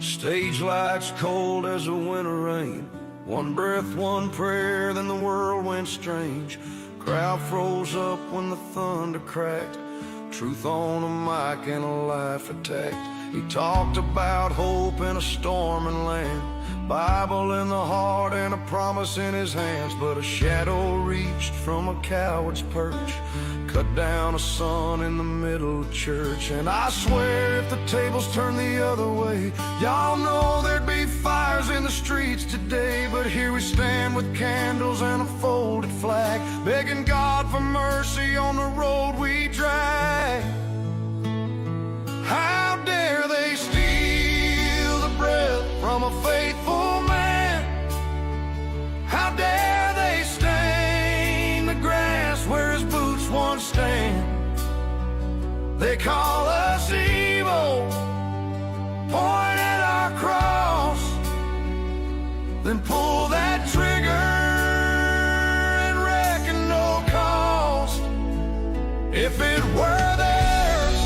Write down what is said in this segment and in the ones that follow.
Stage lights cold as a winter rain. One breath, one prayer, then the world went strange. Crowd froze up when the thunder cracked. Truth on a mic and a life attacked. He talked about hope in a storming land, Bible in the heart and a promise in his hands. But a shadow reached from a coward's perch, cut down a son in the middle of church. And I swear if the tables turned the other way, y'all know there'd be fires in the streets today. But here we stand with candles and a folded flag, begging God for mercy on the road we drag. How dare they steal the breath from a faithful man? How dare they stain the grass where his boots once stand? They call us evil, point at our cross, then pull that trigger and reckon no cost. If it were theirs,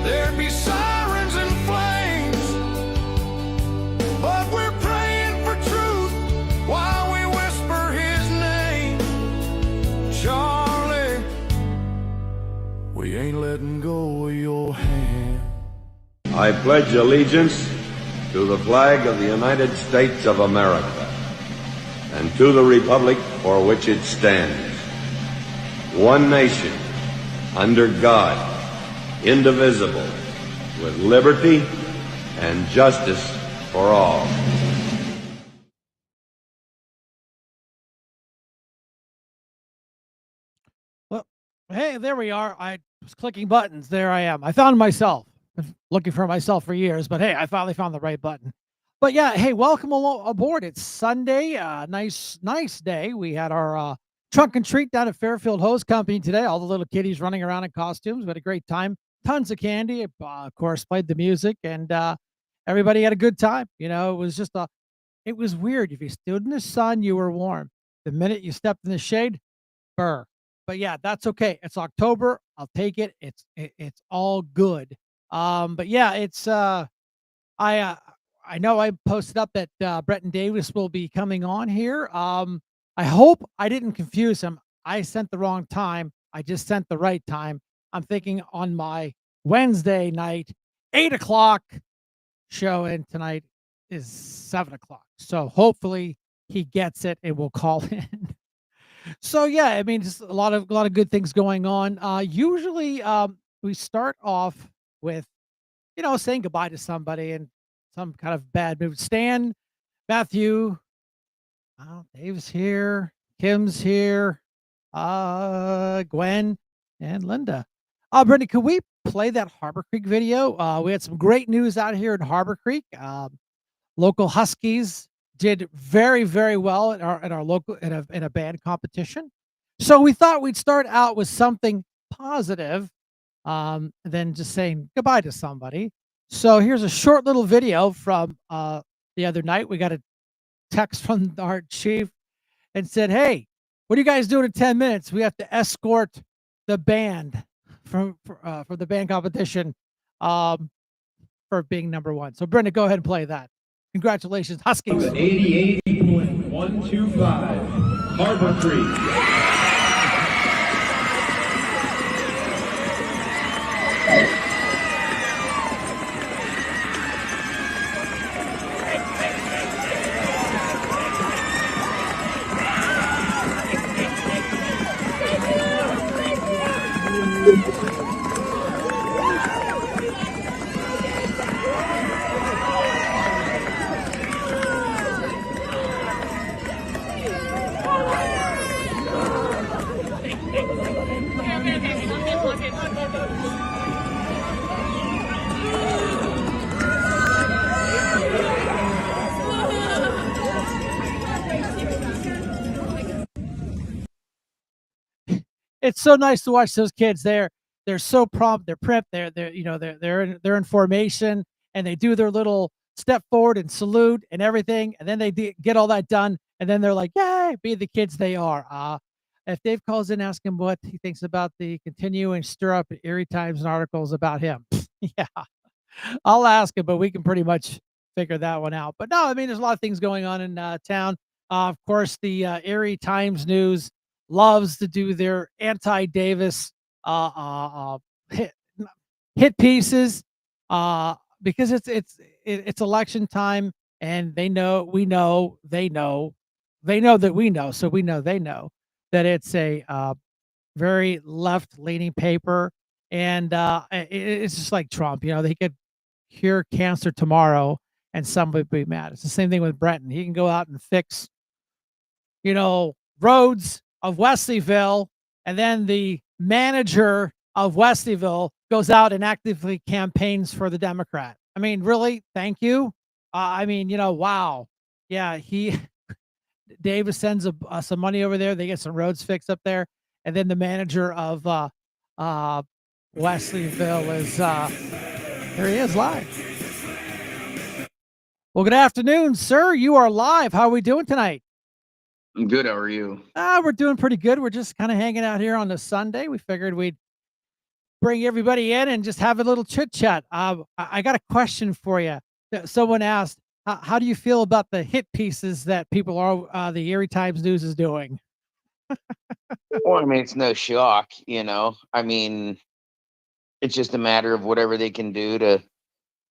there'd be sirens and flames, but we're praying for truth while we whisper his name. Charlie, we ain't letting go of your hand. I pledge allegiance to the flag of the United States of America and to the republic for which it stands, one nation, under God, indivisible, with liberty and justice for all. Well, hey, there we are. I was clicking buttons. There I am. I found myself. Been looking for myself for years, but hey, I finally found the right button. But yeah, hey, welcome aboard. It's Sunday. Nice day. We had our trunk and treat down at Fairfield Hose Company today. All the little kiddies running around in costumes. We had a great time. Tons of candy. Of course, played the music, and everybody had a good time. You know, it was weird. If you stood in the sun, you were warm. The minute you stepped in the shade, burr. But yeah, that's okay. It's October. I'll take it. It's all good. But yeah, it's I know I posted up that Bretton Davis will be coming on here. I hope I didn't confuse him. I sent the wrong time. I just sent the right time. I'm thinking on my Wednesday night, 8 o'clock show, and tonight is 7 o'clock. So hopefully he gets it and will call in. So yeah, I mean, just a lot of good things going on. Usually, we start off with saying goodbye to somebody in some kind of bad mood. Stan, Matthew, Dave's here, Kim's here, Gwen, and Linda. Brenda, could we play that Harbor Creek video? We had some great news out here in Harbor Creek. Local Huskies did very, very well in our local in a band competition. So we thought we'd start out with something positive, than just saying goodbye to somebody. So here's a short little video from the other night. We got a text from our chief and said, "Hey, what are you guys doing in 10 minutes? We have to escort the band for the band competition for being number one." So Brenda, go ahead and play that. Congratulations, Huskies. 88.125, Harbor Creek. It's so nice to watch those kids. They're so prompt. They're prep. They're in formation, and they do their little step forward and salute and everything, and then they get all that done, and then they're like, "Yay!" Be the kids they are. If Dave calls in, ask him what he thinks about the continuing stir up Erie Times and articles about him. Yeah. I'll ask him, but we can pretty much figure that one out. But no, I mean, there's a lot of things going on in town. Of course, the Erie Times News loves to do their anti-Davis hit, hit pieces because it's election time, and they know we know they know that we know, so we know they know that it's a very left-leaning paper, and it's just like Trump. You know, they could cure cancer tomorrow, and somebody would be mad. It's the same thing with Brenton. He can go out and fix, roads of Wesleyville, and then the manager of Wesleyville goes out and actively campaigns for the Democrat. I mean, really? Thank you. I mean, wow. Yeah, he Davis sends some money over there. They get some roads fixed up there, and then the manager of uh, Wesleyville is here. He is live. Well, good afternoon, sir. You are live. How are we doing tonight? I'm good. How are you? We're doing pretty good. We're just kind of hanging out here on the Sunday. We figured we'd bring everybody in and just have a little chit chat. I got a question for you. Someone asked, how do you feel about the hit pieces that people are, the Erie Times News is doing? Well, I mean, it's no shock, I mean, it's just a matter of whatever they can do to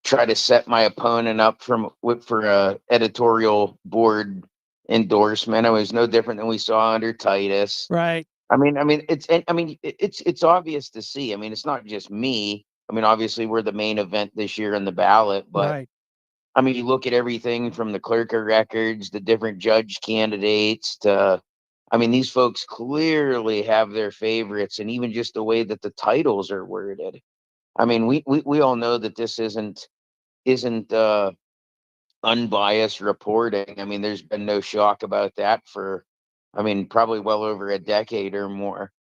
try to set my opponent up for a editorial board endorsement. I mean, it's no different than we saw under Titus. Right. It's obvious to see. I mean, it's not just me. I mean, obviously, we're the main event this year in the ballot, but Right. I mean, you look at everything from the clerk of records, the different judge candidates to, I mean, these folks clearly have their favorites, and even just the way that the titles are worded. I mean, we all know that this isn't unbiased reporting. I mean, there's been no shock about that for, I mean, probably well over a decade or more.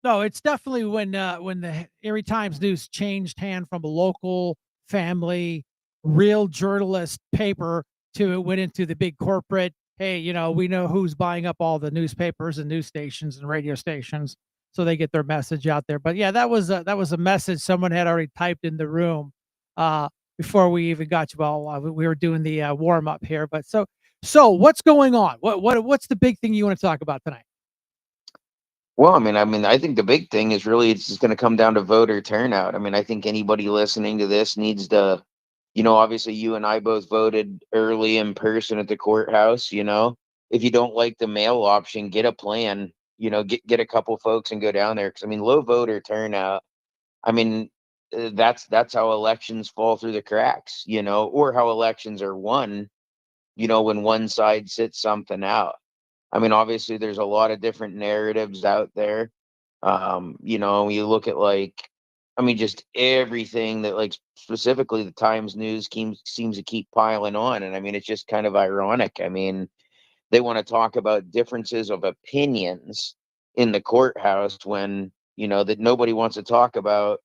No, it's definitely when the Erie Times News changed hand from a local family, real journalist paper to it went into the big corporate. Hey, we know who's buying up all the newspapers and news stations and radio stations, so they get their message out there. But yeah, that was a message someone had already typed in the room uh, before we even got you. Well, we were doing the warm up here, but so what's going on? What's the big thing you want to talk about tonight? Well, I think the big thing is really it's just going to come down to voter turnout. I mean, I think anybody listening to this needs to, obviously you and I both voted early in person at the courthouse. If you don't like the mail option, get a plan. Get a couple folks and go down there because I mean, low voter turnout. I mean, that's how elections fall through the cracks. Or how elections are won. When one side sits something out. I mean, obviously, there's a lot of different narratives out there. When you look at I mean, just everything that specifically the Times News seems to keep piling on, and I mean, it's just kind of ironic. I mean, they want to talk about differences of opinions in the courthouse when that nobody wants to talk about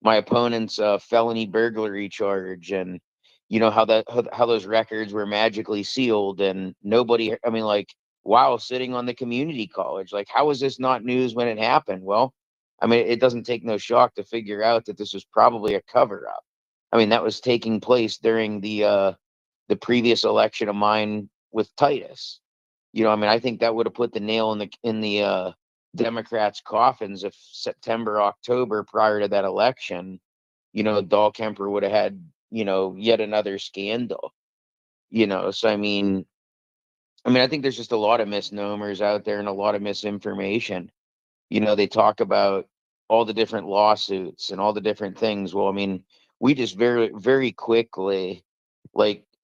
my opponent's felony burglary charge and how those records were magically sealed and nobody, I mean, wow, sitting on the community college, how is this not news when it happened? Well, I mean, it doesn't take no shock to figure out that this was probably a cover up. I mean, that was taking place during the previous election of mine with Titus. I mean, I think that would have put the nail in the Democrats' coffins if September, October prior to that election, Dahlkemper would have had, yet another scandal. So I mean, I think there's just a lot of misnomers out there and a lot of misinformation. They talk about all the different lawsuits and all the different things. Well, I mean, we just very, very quickly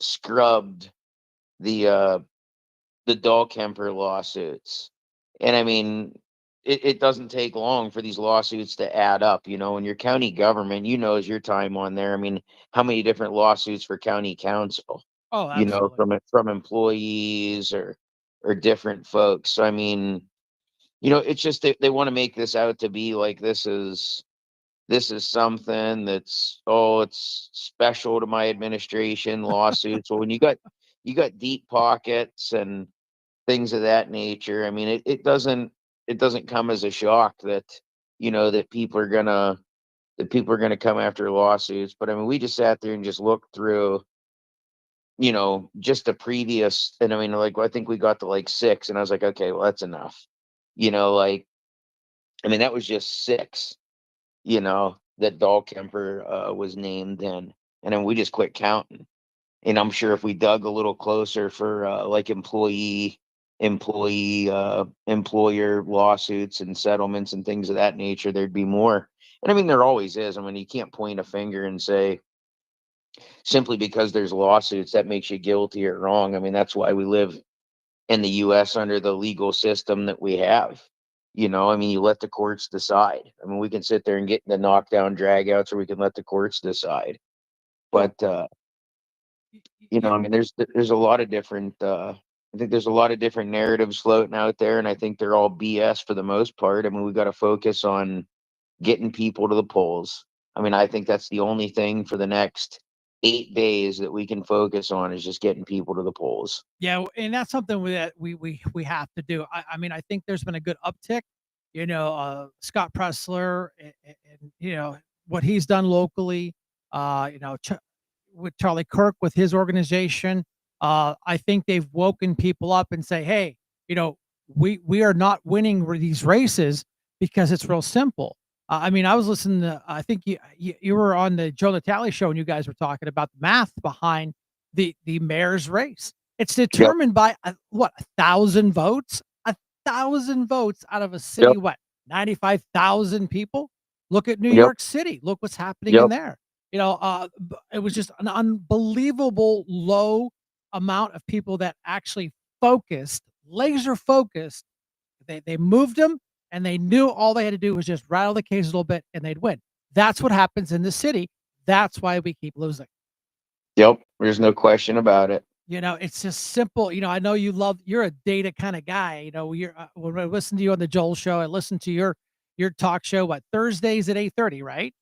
scrubbed the the Dahlkemper lawsuits. And I mean, it doesn't take long for these lawsuits to add up. In your county government, as your time on there. I mean, how many different lawsuits for county council, Oh, absolutely. from employees or different folks. So I mean, it's just they want to make this out to be like this is something that's, oh, it's special to my administration lawsuits. Well, when you got deep pockets and things of that nature. I mean, it doesn't come as a shock that that people are gonna that people are going to come after lawsuits. But I mean, we just sat there and just looked through, just the previous, and I mean, like, I think we got to like 6, and I was like, okay, well, that's enough. Like, I mean, that was just 6, that Dahlkemper was named in. And then we just quit counting. And I'm sure if we dug a little closer for like employer lawsuits and settlements and things of that nature, there'd be more. And I mean, there always is. I mean, you can't point a finger and say simply because there's lawsuits that makes you guilty or wrong. I mean, that's why we live in the US under the legal system that we have. I mean, you let the courts decide. I mean, we can sit there and get into knockdown dragouts, or we can let the courts decide. Well, But yeah, I mean, there's a lot of different. I think there's a lot of different narratives floating out there, and I think they're all BS for the most part. I mean, we got to focus on getting people to the polls. I mean, I think that's the only thing for the next 8 days that we can focus on is just getting people to the polls. yeah, and that's something that we have to do. I mean, I think there's been a good uptick. Scott Pressler, and what he's done locally. With Charlie Kirk with his organization. I think they've woken people up and say, hey, we are not winning these races because it's real simple. I mean, I was listening to, I think you were on the Joe Natale show and you guys were talking about the math behind the mayor's race. It's Yep. determined by what, 1,000 votes, 1,000 votes out of a Yep. city, what, 95,000 people. Look at New Yep. York City. Look what's happening in Yep. there. It was just an unbelievable low amount of people that actually focused, laser focused. They moved them, and they knew all they had to do was just rattle the cage a little bit, and they'd win. That's what happens in the city. That's why we keep losing. Yep. There's no question about it. It's just simple. I know you're a data kind of guy. When I listen to you on the Joel show, I listen to your talk show, what, Thursdays at 8:30, right?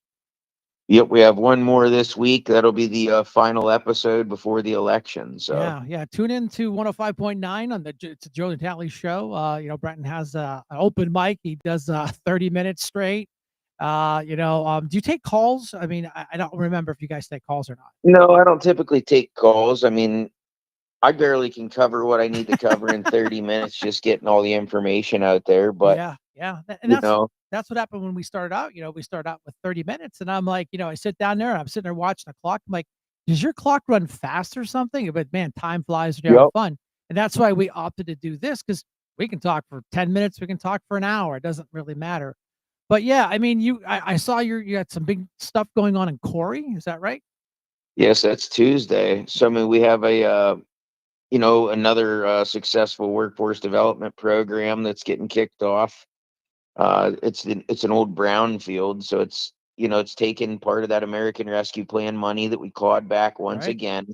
Yep. We have one more this week. That'll be the final episode before the election. So. Yeah, yeah. Tune in to 105.9 on it's a Joe Natale show. Brenton has an open mic. He does 30 minutes straight. Do you take calls? I mean, I don't remember if you guys take calls or not. No, I don't typically take calls. I mean, I barely can cover what I need to cover in 30 minutes, just getting all the information out there. But, Yeah, yeah. And you know, that's what happened when we started out. We started out with 30 minutes, and I'm like, I sit down there, and I'm sitting there watching the clock. I'm like, does your clock run fast or something? But man, time flies when you're having yep. fun. And that's why we opted to do this, because we can talk for 10 minutes, we can talk for an hour. It doesn't really matter. But yeah, I mean, I saw you had some big stuff going on in Corey. Is that right? Yes, that's Tuesday. So, I mean, we have another successful workforce development program that's getting kicked off. It's an old brownfield, so it's taken part of that American Rescue Plan money that we clawed back once Right. again.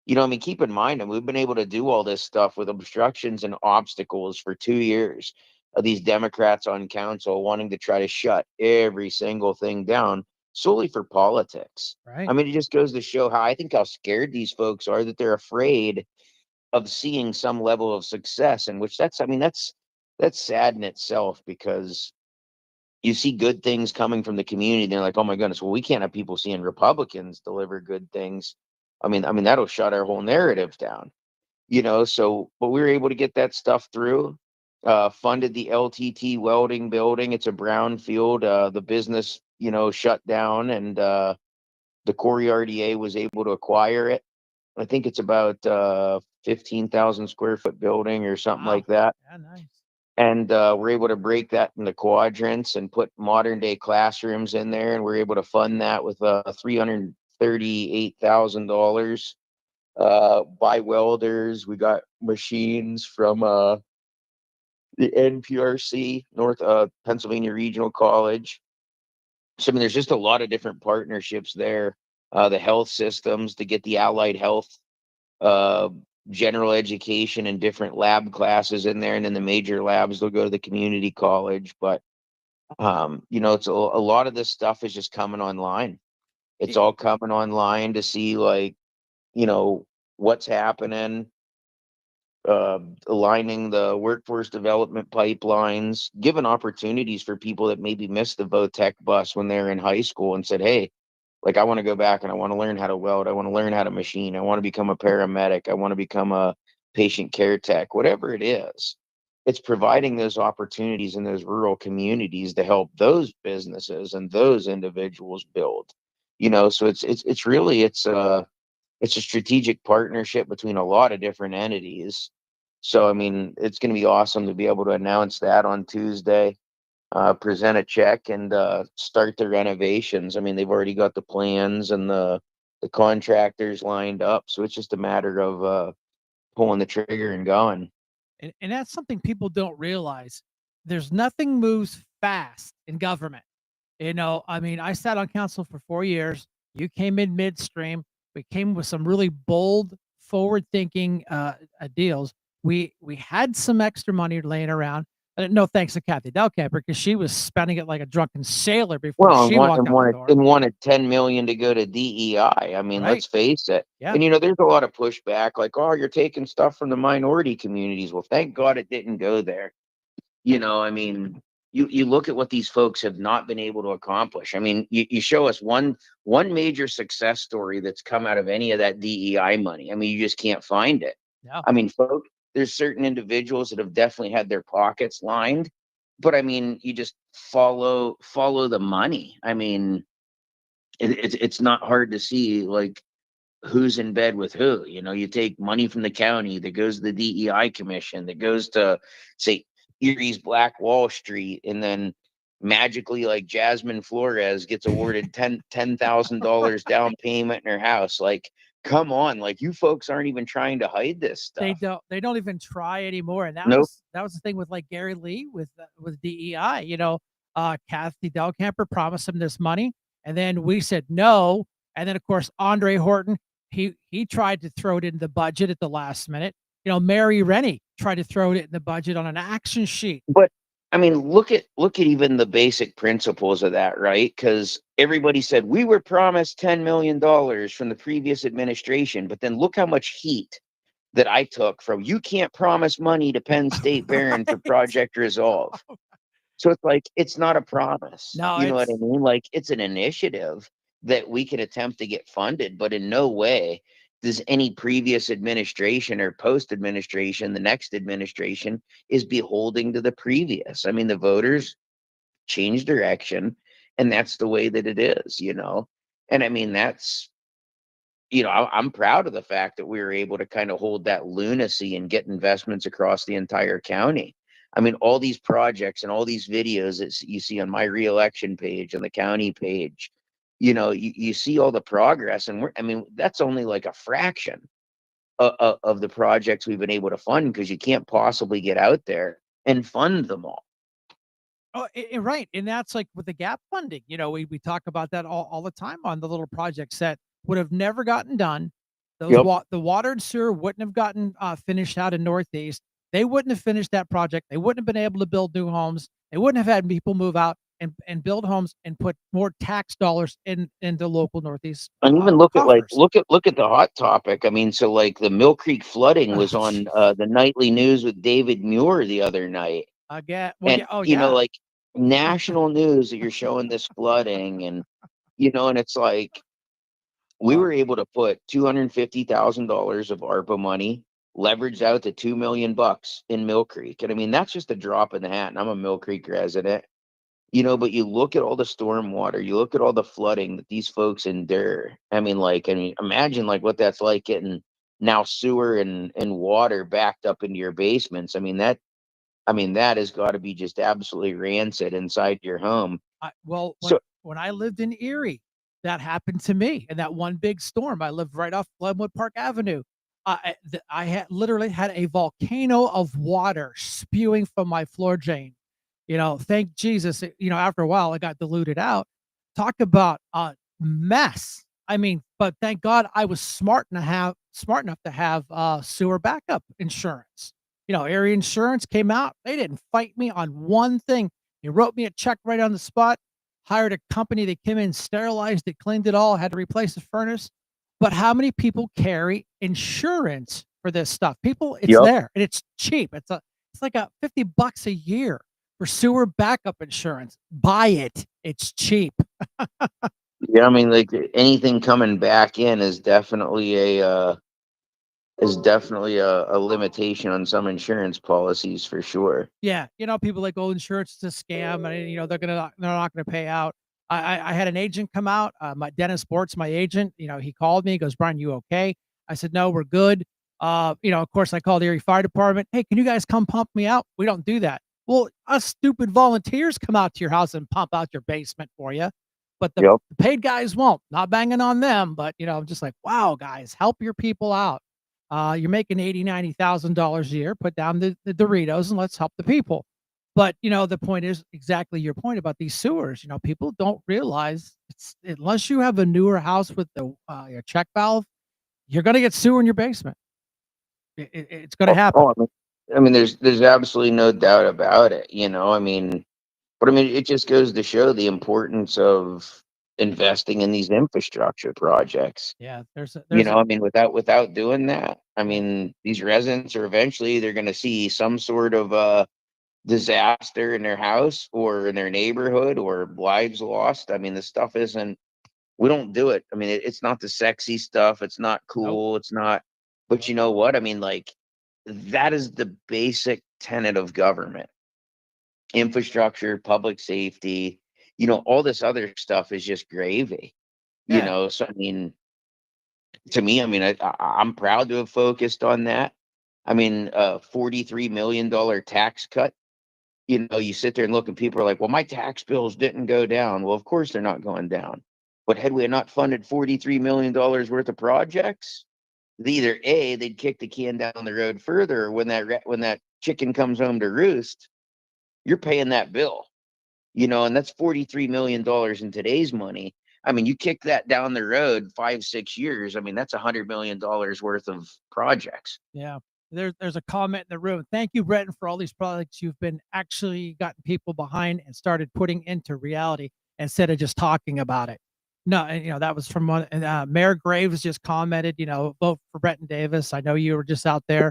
I mean, keep in mind, and we've been able to do all this stuff with obstructions and obstacles for 2 years. These Democrats on council wanting to try to shut every single thing down solely for politics. I Right. mean, it just goes to show how scared these folks are, that they're afraid of seeing some level of success. In which I mean, that's sad in itself, because you see good things coming from the community, and they're like, oh my goodness, well, we can't have people seeing Republicans deliver good things. I mean, that'll shut our whole narrative down. So, but we were able to get that stuff through. Funded the LTT welding building. It's a brownfield. The business, shut down, and the Corey RDA was able to acquire it. I think it's about 15,000 square foot building or something Wow. like that. Yeah, nice. And we're able to break that into quadrants and put modern day classrooms in there. And we're able to fund that with $338,000. Buy welders. We got machines from the NPRC, North Pennsylvania Regional College. So, I mean, there's just a lot of different partnerships there. The health systems to get the allied health, uh, general education, and different lab classes in there. And then the major labs, they'll go to the community college. But, it's a lot of this stuff is just coming online. It's Y- all coming online to see, like, you know, what's happening. aligning the workforce development pipelines, giving opportunities for people that maybe missed the VOTEC bus when they're in high school and said, hey, like I want to go back and I want to learn how to weld. I want to learn how to machine. I want to become a paramedic. I want to become a patient care tech, whatever it is. It's providing those opportunities in those rural communities to help those businesses and those individuals build. So it's really it's a strategic partnership between a lot of different entities. So I mean, it's going to be awesome to be able to announce that on Tuesday, present a check, and start the renovations. I mean, they've already got the plans and the contractors lined up, so it's just a matter of pulling the trigger and going. And that's something people don't realize. There's nothing moves fast in government. I mean, I sat on council for 4 years. You came in midstream. We came with some really bold, forward-thinking, deals. We had some extra money laying around. No thanks to Kathy Delcamper because she was spending it like a drunken sailor before Well, and she one walked and out the wanted door, and wanted 10 million to go to DEI. I mean, right? let's face it. Yeah. And there's a lot of pushback, like, oh, you're taking stuff from the minority communities. Well, thank God it didn't go there. I mean, you look at what these folks have not been able to accomplish. I mean, you show us one major success story that's come out of any of that DEI money. I mean, you just can't find it. Yeah. I mean, folks, there's certain individuals that have definitely had their pockets lined, but I mean, you just follow the money. I mean, it's not hard to see like who's in bed with who. You take money from the county that goes to the DEI commission, that goes to, say, Erie's Black Wall Street, and then magically, like Jasmine Flores gets awarded $10,000 down payment in her house. Like, come on, like you folks aren't even trying to hide this They stuff. don't even try anymore, and Nope. that was the thing with, like, Gary Lee with DEI. Kathy Delcamper promised him this money, and then we said no, and then, of course, Andre Horton, he tried to throw it in the budget at the last minute. Mary Rennie tried to throw it in the budget on an action sheet. But I mean, look at even the basic principles of that, right? Because everybody said we were promised $10 million from the previous administration, but then look how much heat that I took from you can't promise money to Penn State Barron for Right. Project Resolve. So it's like it's not a promise. No, You know what I it's mean? Like it's an initiative that we can attempt to get funded, but in no way does any previous administration or post administration, the next administration is beholding to the previous. I mean, the voters change direction, and that's the way that it is. And I mean, I'm proud of the fact that we were able to kind of hold that lunacy and get investments across the entire county. I mean, all these projects and all these videos that you see on my reelection page and the county page, you see all the progress. And I mean, that's only like a fraction of the projects we've been able to fund because you can't possibly get out there and fund them all. Oh, right, and that's like with the gap funding. We talk about that all the time on the little projects that would have never gotten done. Yep. The water and sewer wouldn't have gotten finished out in Northeast. They wouldn't have finished that project. They wouldn't have been able to build new homes. They wouldn't have had people move out and build homes and put more tax dollars into local Northeast And even coffers. look at the hot topic. I mean, so like the Mill Creek flooding was Oh, on the nightly news with David Muir the other night. again, well, And yeah, oh yeah, like national news that you're showing this flooding, and and it's like we were able to put $250,000 of ARPA money leveraged out to 2 million bucks in Mill Creek. And I mean, that's just a drop in the hat. And I'm a Mill Creek resident. But you look at all the storm water, you look at all the flooding that these folks endure. I mean, imagine like what that's like getting now sewer and water backed up into your basements. I mean, that has got to be just absolutely rancid inside your home. well, So when I lived in Erie, that happened to me in that one big storm. I lived right off Glenwood Park Avenue. I had literally had a volcano of water spewing from my floor drain. Thank Jesus. After a while, it got diluted out. Talk about a mess. I mean, but thank God I was smart enough to have sewer backup insurance. Area insurance came out. They didn't fight me on one thing. He wrote me a check right on the spot, hired a company that came in, sterilized it, cleaned it all, had to replace the furnace. But how many people carry insurance for this stuff. People, it's Yep. there and it's cheap. It's like a $50 a year for sewer backup insurance. Buy it. It's cheap. Yeah, I mean, like anything coming back in is definitely a limitation on some insurance policies for sure. Yeah, people like, "Oh, insurance is a scam, and they're not gonna pay out." I had an agent come out, my Dennis Sports, my agent. He called me. He goes, "Brian, you okay?" I said, "No, we're good." Of course, I called the Erie Fire Department. "Hey, can you guys come pump me out?" We don't do that. Well, us stupid volunteers come out to your house and pump out your basement for you, but the Yep. paid guys won't. Not banging on them, but I'm just like, "Wow, guys, help your people out." You're making 80, $90,000 a year. Put down the Doritos and let's help the people. But the point is exactly your point about these sewers. People don't realize it's unless you have a newer house with the your check valve, you're gonna get sewer in your basement. It's gonna Oh, happen. oh, I mean, there's absolutely no doubt about it. I mean, but I mean, it just goes to show the importance of investing in these infrastructure projects. Yeah, there's a I mean, without doing that, I yeah, mean, these residents are eventually they're going to see some sort of disaster in their house or in their neighborhood or lives lost. I mean, the stuff isn't. We don't do it. I mean, it's not the sexy stuff. It's not nope. cool. It's not. But you know what? I mean, like that is the basic tenet of government: infrastructure, public safety. All this other stuff is just gravy. Yeah, So I mean, to me, I mean, I'm proud to have focused on that. I mean, $43 million tax cut. You sit there and look, and people are like, "Well, my tax bills didn't go down." Well, of course they're not going down. But had we not funded $43 million worth of projects, either A, they'd kick the can down the road further, or when that chicken comes home to roost, you're paying that bill. And that's $43 million in today's money. I mean, you kick that down the road 5, 6 years. I mean, that's $100 million worth of projects. yeah. There's a comment in the room. Thank you, Breton, for all these products you've been actually gotten people behind and started putting into reality instead of just talking about it. No, and that was from one. And Mayor Graves just commented, vote for Breton Davis. I know you were just out there,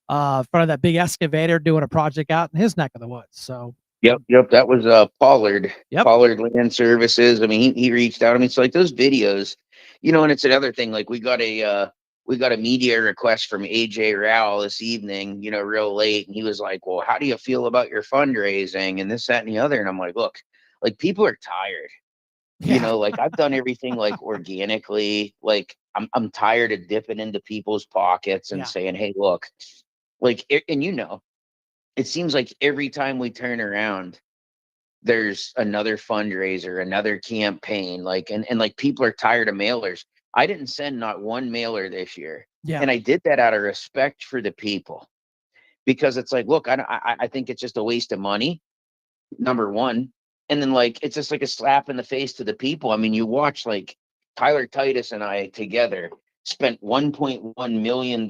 in front of that big excavator doing a project out in his neck of the woods. So, Yep, yep. That was Pollard, yep, Pollard Land Services. I mean, he reached out. I mean, it's like those videos, and it's another thing. Like we got a media request from AJ Rowell this evening, real late, and he was like, "Well, how do you feel about your fundraising and this, that, and the other?" And I'm like, "Look, like people are tired. yeah, Like I've done everything like organically. Like I'm tired of dipping into people's pockets and yeah, saying, "Hey, look," like, and it seems like every time we turn around there's another fundraiser, another campaign, like and like people are tired of mailers. I didn't send not one mailer this year. yeah, And I did that out of respect for the people because it's like, look, I think it's just a waste of money, number one. And then like it's just like a slap in the face to the people. I mean, you watch like Tyler Titus and I together spent $1.1 million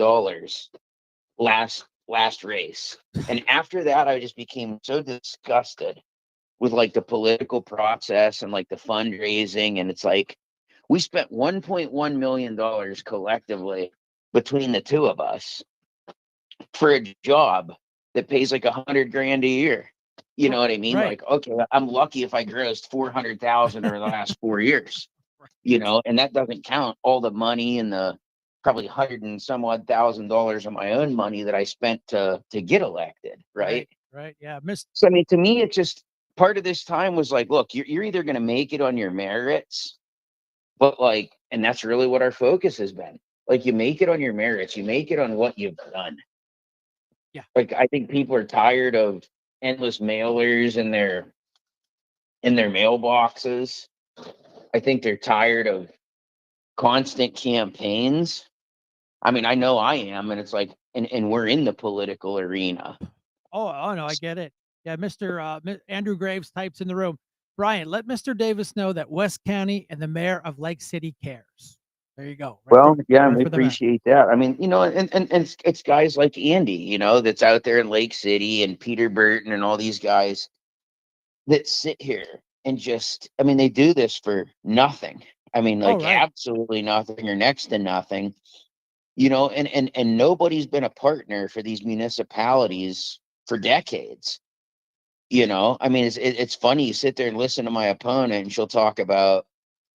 last race. And after that, I just became so disgusted with like the political process and like the fundraising. And it's like we spent $1.1 million collectively between the two of us for a job that pays like 100 grand a year. You know what I mean? right, Like, okay, I'm lucky if I grossed 400,000 over the last 4 years, and that doesn't count all the money and the probably hundred and some odd $1,000 of my own money that I spent to get elected, right, right? right, yeah, Miss, So I mean, to me, it just part of this time was like, look, you're either going to make it on your merits, but like, and that's really what our focus has been. Like, you make it on your merits, you make it on what you've done. yeah, Like, I think people are tired of endless mailers in their mailboxes. I think they're tired of constant campaigns. I mean, I know I am, and it's like, and we're in the political arena. oh no, I get it. Yeah, Andrew Graves types in the room. Brian, let Mr. Davis know that West County and the mayor of Lake City cares. There you go. Well, yeah, and Right we for the mayor. appreciate that. I mean, and it's guys like Andy, that's out there in Lake City and Peter Burton and all these guys that sit here and just, I mean, they do this for nothing. I mean, Oh, like right. absolutely nothing or next to nothing. and nobody's been a partner for these municipalities for decades. I mean, it's funny. You sit there and listen to my opponent, and she'll talk about,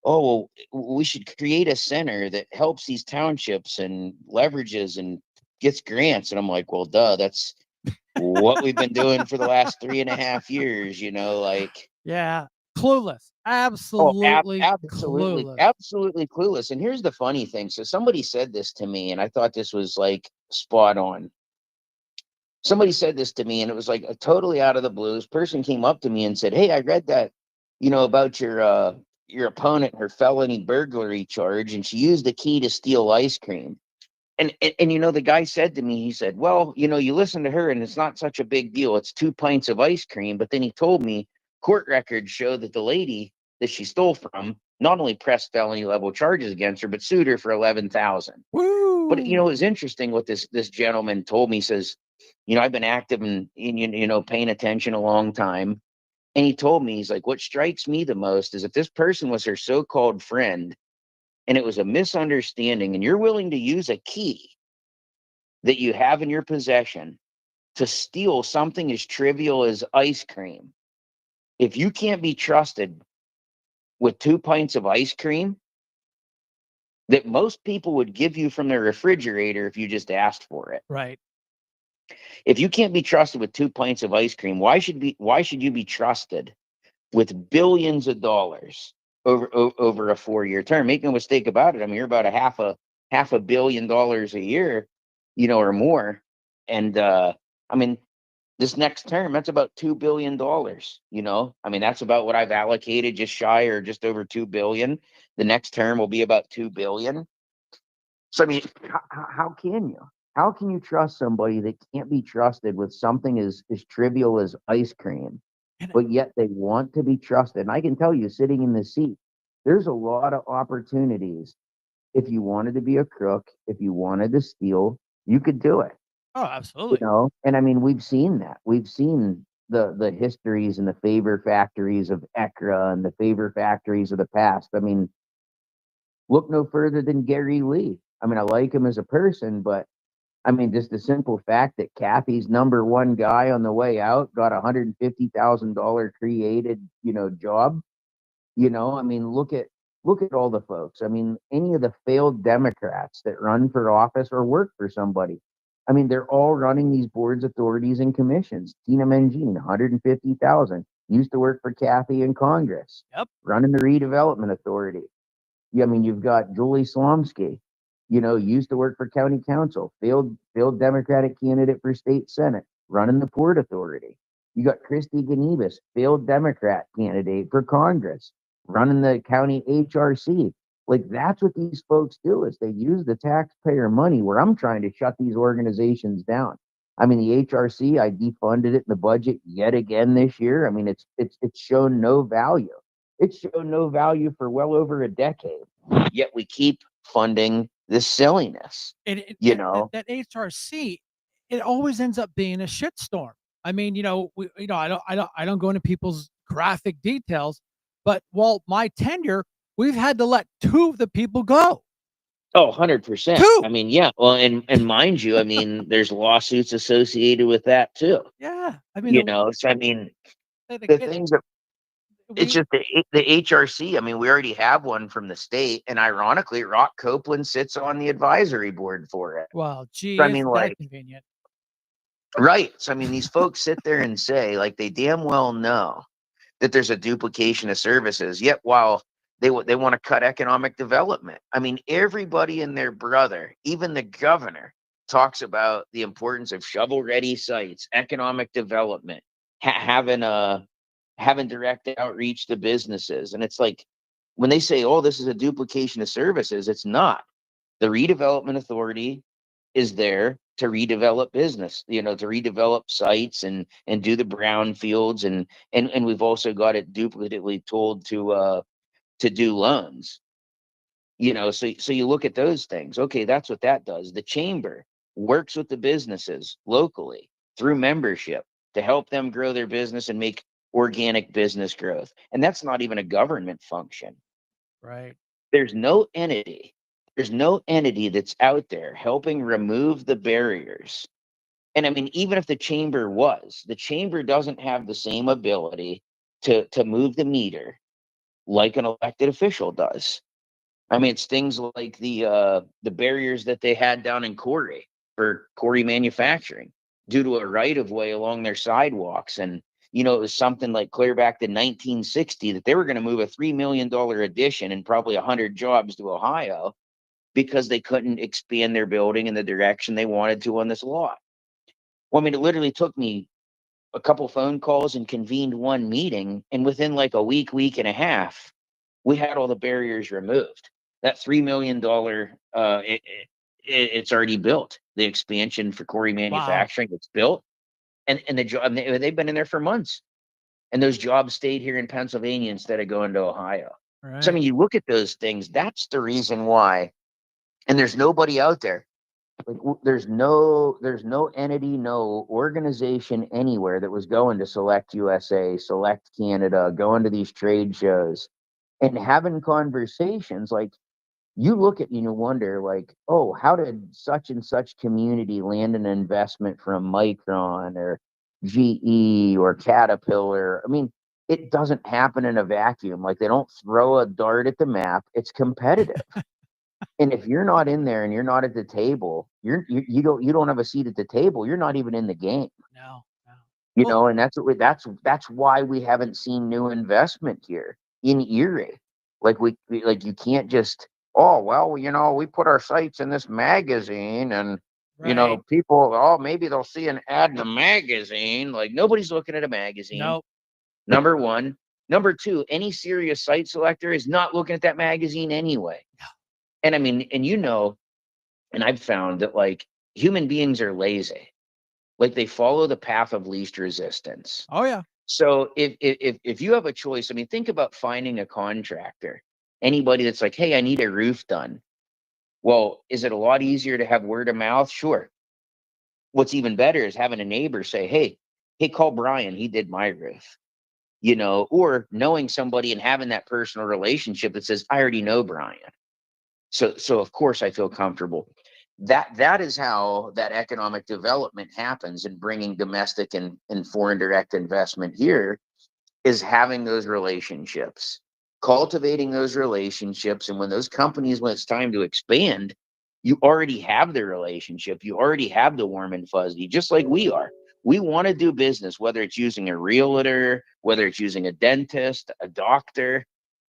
oh, well, we should create a center that helps these townships and leverages and gets grants. And I'm like, well, duh, that's what we've been doing for the last 3.5 years. Like, Yeah. Clueless. oh, Absolutely absolutely, clueless. absolutely clueless. And here's the funny thing. So somebody said this to me, and I thought this was like spot on. Somebody said this to me, and it was like a totally out of the blue. This person came up to me and said, "Hey, I read that, about your opponent, her felony burglary charge, and she used the key to steal ice cream." And the guy said to me, he said, "Well, you listen to her, and it's not such a big deal. It's 2 pints of ice cream." But then he told me court records show that the lady that she stole from not only pressed felony level charges against her, but sued her for 11,000. But it Woo! was interesting what this gentleman told me. He says, I've been active and paying attention a long time. And he told me, he's like, what strikes me the most is if this person was her so-called friend and it was a misunderstanding, and you're willing to use a key that you have in your possession to steal something as trivial as ice cream. If you can't be trusted with 2 pints of ice cream that most people would give you from their refrigerator if you just asked for it. Right. If you can't be trusted with 2 pints of ice cream, why should you be trusted with billions of dollars over a 4-year term? Make no mistake about it. I mean, you're about $500 million a year, or more. And I mean, this next term, that's about $2 billion. I mean, that's about what I've allocated, just shy or just over 2 billion. The next term will be about 2 billion. So I mean, how can you? How can you trust somebody that can't be trusted with something as trivial as ice cream, And but yet they want to be trusted? And I can tell you, sitting in the seat, there's a lot of opportunities. If you wanted to be a crook, if you wanted to steal, you could do it. oh, absolutely. And I mean, we've seen that. We've seen the histories and the favor factories of ECRA and the favor factories of the past. I mean, look no further than Gary Lee. I mean, I like him as a person, but I mean, just the simple fact that Kathy's number one guy on the way out got $150,000 created, job. I mean, look at all the folks. I mean, any of the failed Democrats that run for office or work for somebody. I mean, they're all running these boards, authorities, and commissions. Tina Mangine, 150,000, used to work for Kathy in Congress, Yep. running the redevelopment authority. Yeah, I mean, you've got Julie Slomsky, used to work for county council, failed Democratic candidate for state senate, running the Port Authority. You got Christy Ganibas, failed Democrat candidate for Congress, running the county HRC. Like, that's what these folks do, is they use the taxpayer money, where I'm trying to shut these organizations down. I mean, the HRC, I defunded it in the budget yet again this year. I mean, it's shown no value. It's shown no value for well over a decade. Yet we keep funding this silliness. And You know, that HRC, it always ends up being a shitstorm. I mean, I don't go into people's graphic details, but my tenure, we've had to let two of the people go. oh, 100%. I Two. mean, yeah. Well, and mind you, I mean, there's lawsuits associated with that too. Yeah. I mean, So I mean, the the kid, things that it's we just the HRC. I mean, we already have one from the state, and ironically, Rock Copeland sits on the advisory board for it. well, So, gee, I mean, isn't that like, convenient? right. So I mean, these folks sit there and say, like, they damn well know that there's a duplication of services. Yet, while they want to cut economic development, I mean, everybody and their brother, even the governor, talks about the importance of shovel-ready sites, economic development, having direct outreach to businesses. And it's like, when they say, "Oh, this is a duplication of services," it's not. The redevelopment authority is there to redevelop business, to redevelop sites and do the brown fields, and we've also got it duplicatively told to do loans. So you look at those things. Okay, that's what that does. The chamber works with the businesses locally through membership to help them grow their business and make organic business growth. And that's not even a government function. Right. There's no entity There's no entity that's out there helping remove the barriers. And I mean, even if the chamber doesn't have the same ability to move the meter like an elected official does. I mean, it's things like the barriers that they had down in Corey for Corey manufacturing due to a right of way along their sidewalks. And it was something like clear back to 1960 that they were going to move a $3 million addition and probably 100 jobs to Ohio because they couldn't expand their building in the direction they wanted to on this lot. Well, I mean, it literally took me a couple phone calls and convened one meeting, and within like a week and a half, we had all the barriers removed. That $3 million, it's already built. The expansion for Corey Wow. Manufacturing, it's built, and the job they've been in there for months, and those jobs stayed here in Pennsylvania instead of going to Ohio. So I Right. mean, you look at those things. That's the reason why. And there's nobody out there. Like there's no entity, no organization anywhere that was going to Select USA, Select Canada, going to these trade shows and having conversations. Like you look at you wonder like, oh, how did such and such community land an investment from Micron or GE or Caterpillar? I mean, it doesn't happen in a vacuum. Like they don't throw a dart at the map. It's competitive. And if you're not in there and you're not at the table, you don't have a seat at the table. You're not even in the game, No. No. Well, and that's why we haven't seen new investment here in Erie. Like like you can't just, oh well, we put our sites in this magazine and right. people, oh, maybe they'll see an ad in a magazine. Like nobody's looking at a magazine. Nope. Number one. Number two, any serious site selector is not looking at that magazine anyway. And I mean, and I've found that like human beings are lazy. Like they follow the path of least resistance. Oh yeah. So if you have a choice, I mean, think about finding a contractor, anybody that's like, hey, I need a roof done. Well, is it a lot easier to have word of mouth? Sure. What's even better is having a neighbor say, hey, call Brian. He did my roof. Or knowing somebody and having that personal relationship that says, I already know Brian. So of course I feel comfortable. That is how that economic development happens, and bringing domestic and foreign direct investment here is having those relationships, cultivating those relationships. And when those companies, when it's time to expand, you already have the relationship. You already have the warm and fuzzy, just like we are. We want to do business, whether it's using a realtor, whether it's using a dentist, a doctor.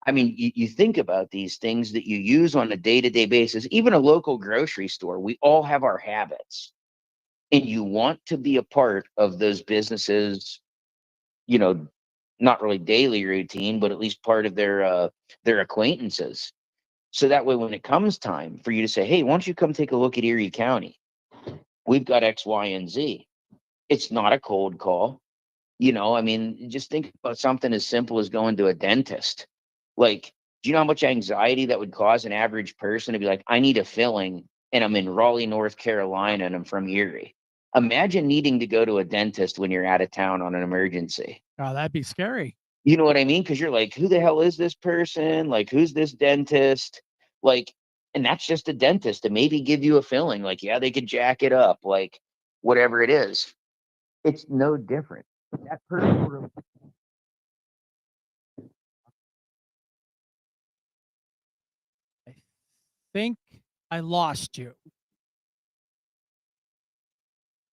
I mean, you think about these things that you use on a day-to-day basis, even a local grocery store. We all have our habits, and you want to be a part of those businesses, you know, not really daily routine, but at least part of their acquaintances. So that way, when it comes time for you to say, "Hey, why don't you come take a look at Erie County? We've got X, Y, and Z." It's not a cold call. I mean, just think about something as simple as going to a dentist. Like, do you know how much anxiety that would cause an average person to be like, I need a filling and I'm in Raleigh, North Carolina, and I'm from Erie? Imagine needing to go to a dentist when you're out of town on an emergency. Oh, that'd be scary. You know what I mean? Because you're like, who the hell is this person? Like, who's this dentist? Like, and that's just a dentist to maybe give you a filling. Like, yeah, they could jack it up, like whatever it is. It's no different. That person. I think I lost you.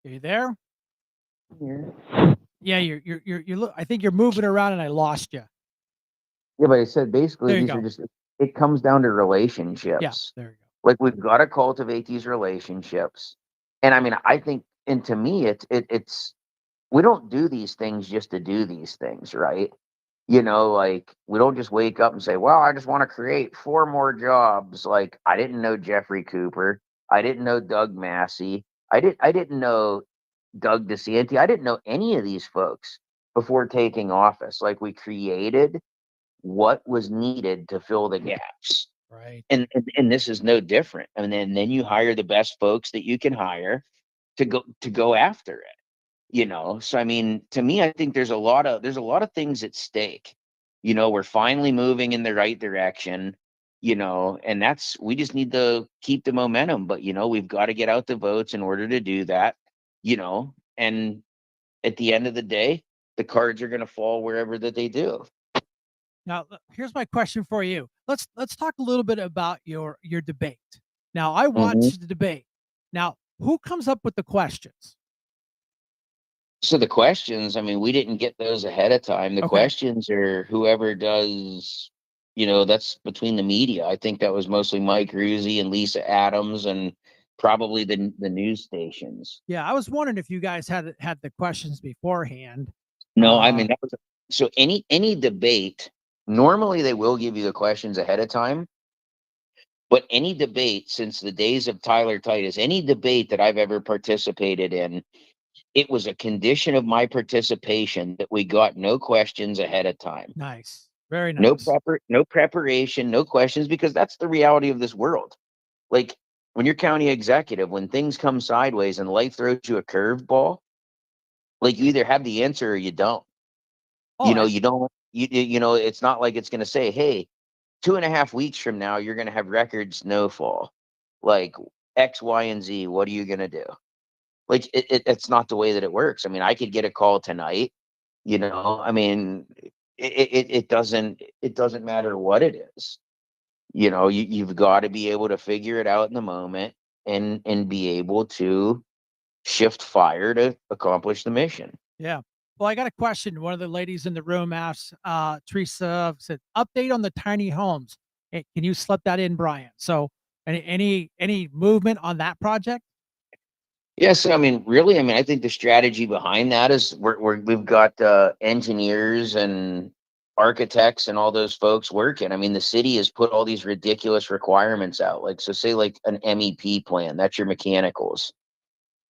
Are you there? Here. Yeah, you're look. I think you're moving around, and I lost you. Yeah, but I said basically There you these are go. just, it comes down to Yeah, relationships. there you Like we've got to cultivate these relationships. And I mean, I think, and to me, it's we don't do these things just to do these things, right? Like we don't just wake up and say, well, I just want to create 4 more jobs. Like I didn't know Jeffrey Cooper. I didn't know Doug Massey. I didn't know Doug DeSanti. I didn't know any of these folks before taking office. Like we created what was needed to fill the gaps. go. Right. And this is no different. And then you hire the best folks that you can hire to go after it. So I mean, to me, I think there's a lot of things at stake. We're finally moving in the right direction. And we just need to keep the momentum, but we've got to get out the votes in order to do that, and at the end of the day, the cards are going to fall wherever that they do. Now, here's my question for you. Let's talk a little bit about your debate. Now, I Mhm. watched the debate. Now, who comes up with the questions? So the questions, I mean, we didn't get those ahead of time. The Okay. questions are whoever does, that's between the media. I think that was mostly Mike Ruzzi and Lisa Adams and probably the news stations. Yeah, I was wondering if you guys had the questions beforehand. No, I Uh, mean, so any debate, normally they will give you the questions ahead of time, but any debate since the days of Tyler Titus, any debate that I've ever participated in, it was a condition of my participation that we got no questions ahead of time. nice. Very No nice. no preparation, no questions, because that's the reality of this world. Like when you're county executive, when things come sideways and life throws you a curveball, like you either have the answer or you don't. Oh, I, You don't. It's not like it's going to say, "Hey, 2.5 weeks from now, you're going to have record snowfall, like X, Y, and Z. What are you going to do?" Like it's not the way that it works. I mean, I could get a call tonight. I mean, it doesn't matter what it is. You've got to be able to figure it out in the moment and be able to shift fire to accomplish the mission. yeah. Well, I got a question. One of the ladies in the room asked, Teresa said, update on the tiny homes. Can you slip that in, Brian? So any movement on that project? Yes, I mean, really, I mean, I think the strategy behind that is we've got engineers and architects and all those folks working. I mean, the city has put all these ridiculous requirements out. Like, so say like an MEP plan, that's your mechanicals.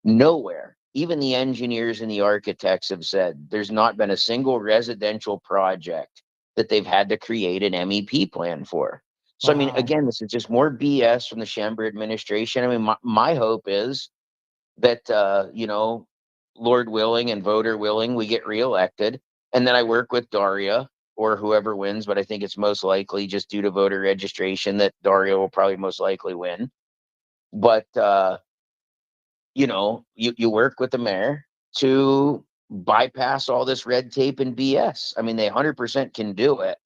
Nowhere, even the engineers and the architects have said there's not been a single residential project that they've had to create an MEP plan for. So, I mean, Wow. again, this is just more BS from the Schember administration. I mean, my hope is that Lord willing and voter willing, we get reelected, and then I work with Daria or whoever wins. But I think it's most likely, just due to voter registration, that Daria will probably most likely win. But you work with the mayor to bypass all this red tape and BS. I mean, they 100% can do it.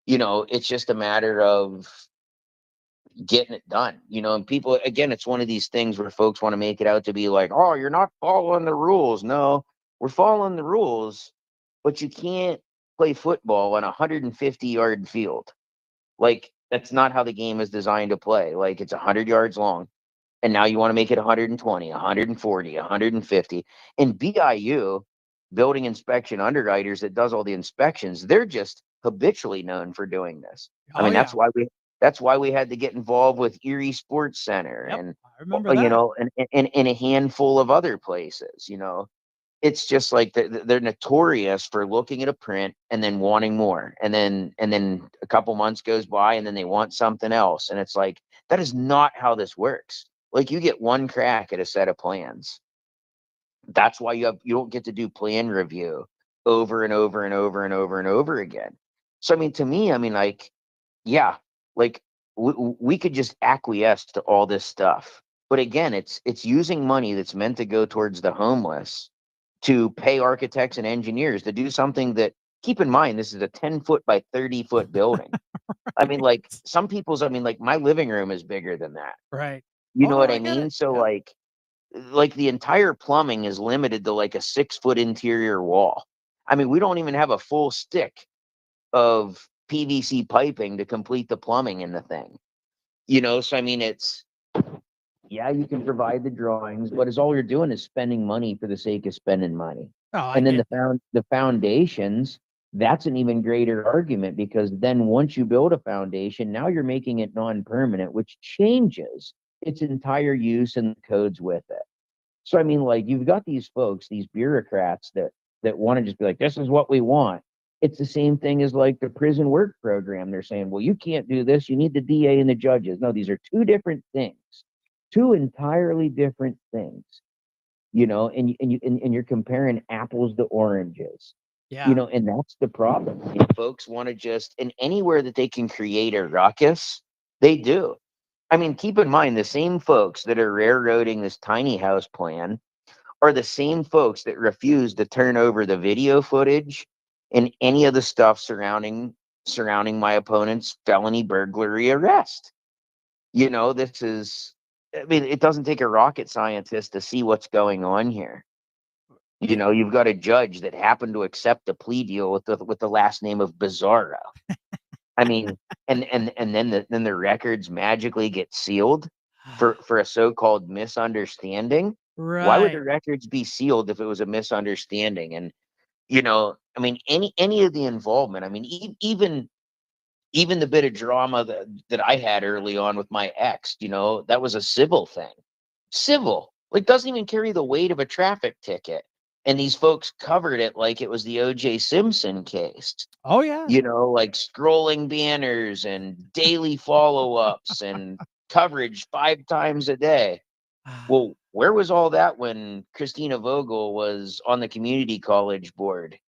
It's just a matter of getting it done. And people, again, it's one of these things where folks want to make it out to be like, oh, you're not following the rules. No, we're following the rules, but you can't play football on a 150-yard field. Like, that's not how the game is designed to play. Like, it's 100 yards long, and now you want to make it 120, 140, 150. And BIU, building inspection underwriters that does all the inspections, they're just habitually known for doing this. I Oh mean, yeah. that's why we had to get involved with Erie Sports Center Yep. and I remember that. and a handful of other places. It's just like they're notorious for looking at a print and then wanting more, and then a couple months goes by and then they want something else, and it's like, that is not how this works. Like, you get one crack at a set of plans. That's why you don't get to do plan review over and over and over and over and over again. So I mean, to me, I mean, like, yeah, like we could just acquiesce to all this stuff, but again, it's using money that's meant to go towards the homeless to pay architects and engineers to do something that, keep in mind, this is a 10-foot by 30-foot building. I mean, like, some people's, I mean, like, my living room is bigger than that. Right. You Oh know no, what I I get mean? it. So Yep. like the entire plumbing is limited to like a 6-foot interior wall. I mean, we don't even have a full stick of PVC piping to complete the plumbing in the thing. So I mean, it's, yeah, you can provide the drawings, but it's all you're doing is spending money for the sake of spending money. Oh, I And then get that. the foundations, that's an even greater argument, because then once you build a foundation, now you're making it non-permanent, which changes its entire use and the codes with it. So I mean, like, you've got these folks, these bureaucrats that want to just be like, this is what we want. It's the same thing as like the prison work program. They're saying, well, you can't do this. You need the DA and the judges. No, these are two different things, two entirely different things. And you're comparing apples to oranges. Yeah. And that's the problem. Folks want to just, and anywhere that they can create a ruckus, They do. I mean, keep in mind the same folks that are railroading this tiny house plan are the same folks that refuse to turn over the video footage and any of the stuff surrounding my opponent's felony burglary arrest. This is, I mean, it doesn't take a rocket scientist to see what's going on here. Yeah, You've got a judge that happened to accept a plea deal with the last name of Bizarro. I mean, and then the records magically get sealed for a so-called misunderstanding. Why would the right. records be sealed if it was a misunderstanding? And I mean, any of the involvement. I mean, even the bit of drama that I had early on with my ex, that was a civil thing. Civil, like, doesn't even carry the weight of a traffic ticket. And these folks covered it like it was the O.J. Simpson case. Oh yeah. Like scrolling banners and daily follow-ups and coverage 5 times a day. Well, where was all that when Christina Vogel was on the community college board,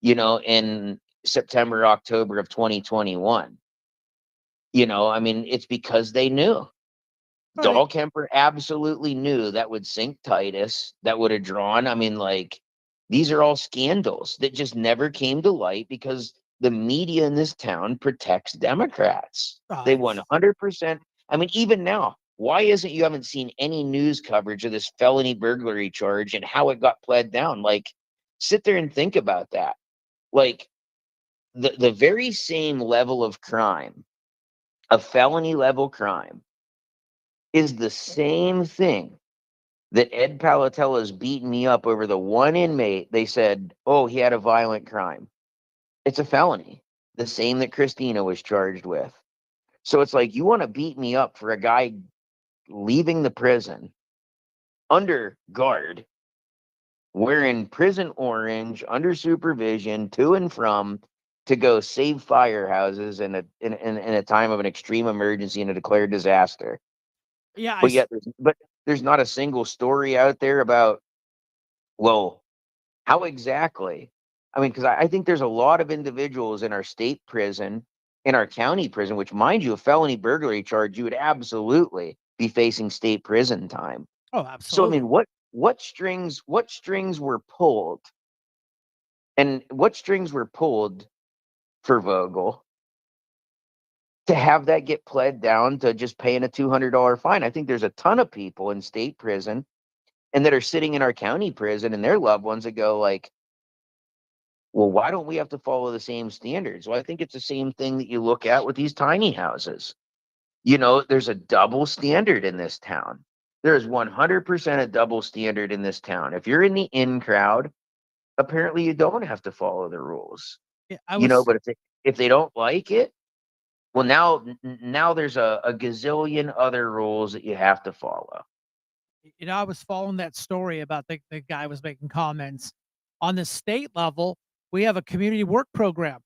in September, October of 2021? I mean, it's because they knew. Right. Dahlkemper absolutely knew that would sink Titus, that would have drawn. I mean, like, these are all scandals that just never came to light because the media in this town protects Democrats. Oh, They it's 100%. I mean, even now, why isn't you haven't seen any news coverage of this felony burglary charge and how it got pled down? Like, sit there and think about that. Like, the very same level of crime, a felony level crime, is the same thing that Ed Palatella's beating me up over the one inmate. They said, oh, he had a violent crime. It's a felony, the same that Christina was charged with. So it's like, you want to beat me up for a guy leaving the prison under guard, wearing prison orange, under supervision, to and from, to go save firehouses in a time of an extreme emergency and a declared disaster. yeah. But yet, there's not a single story out there about, well, how exactly? I mean, because I think there's a lot of individuals in our state prison, in our county prison, which, mind you, a felony burglary charge, you would absolutely be facing state prison time. Oh, So I mean, absolutely. what strings were pulled, and what strings were pulled for Vogel to have that get pled down to just paying a $200 fine? I think there's a ton of people in state prison and that are sitting in our county prison and their loved ones that go like, well, why don't we have to follow the same standards? Well, I think it's the same thing that you look at with these tiny houses. There's a double standard in this town. There is 100% a double standard in this town. If you're in the in crowd, apparently you don't have to follow the rules. Yeah, I was. But if they don't like it, well, now there's a gazillion other rules that you have to follow. I was following that story about the guy was making comments. On the state level, we have a community work program.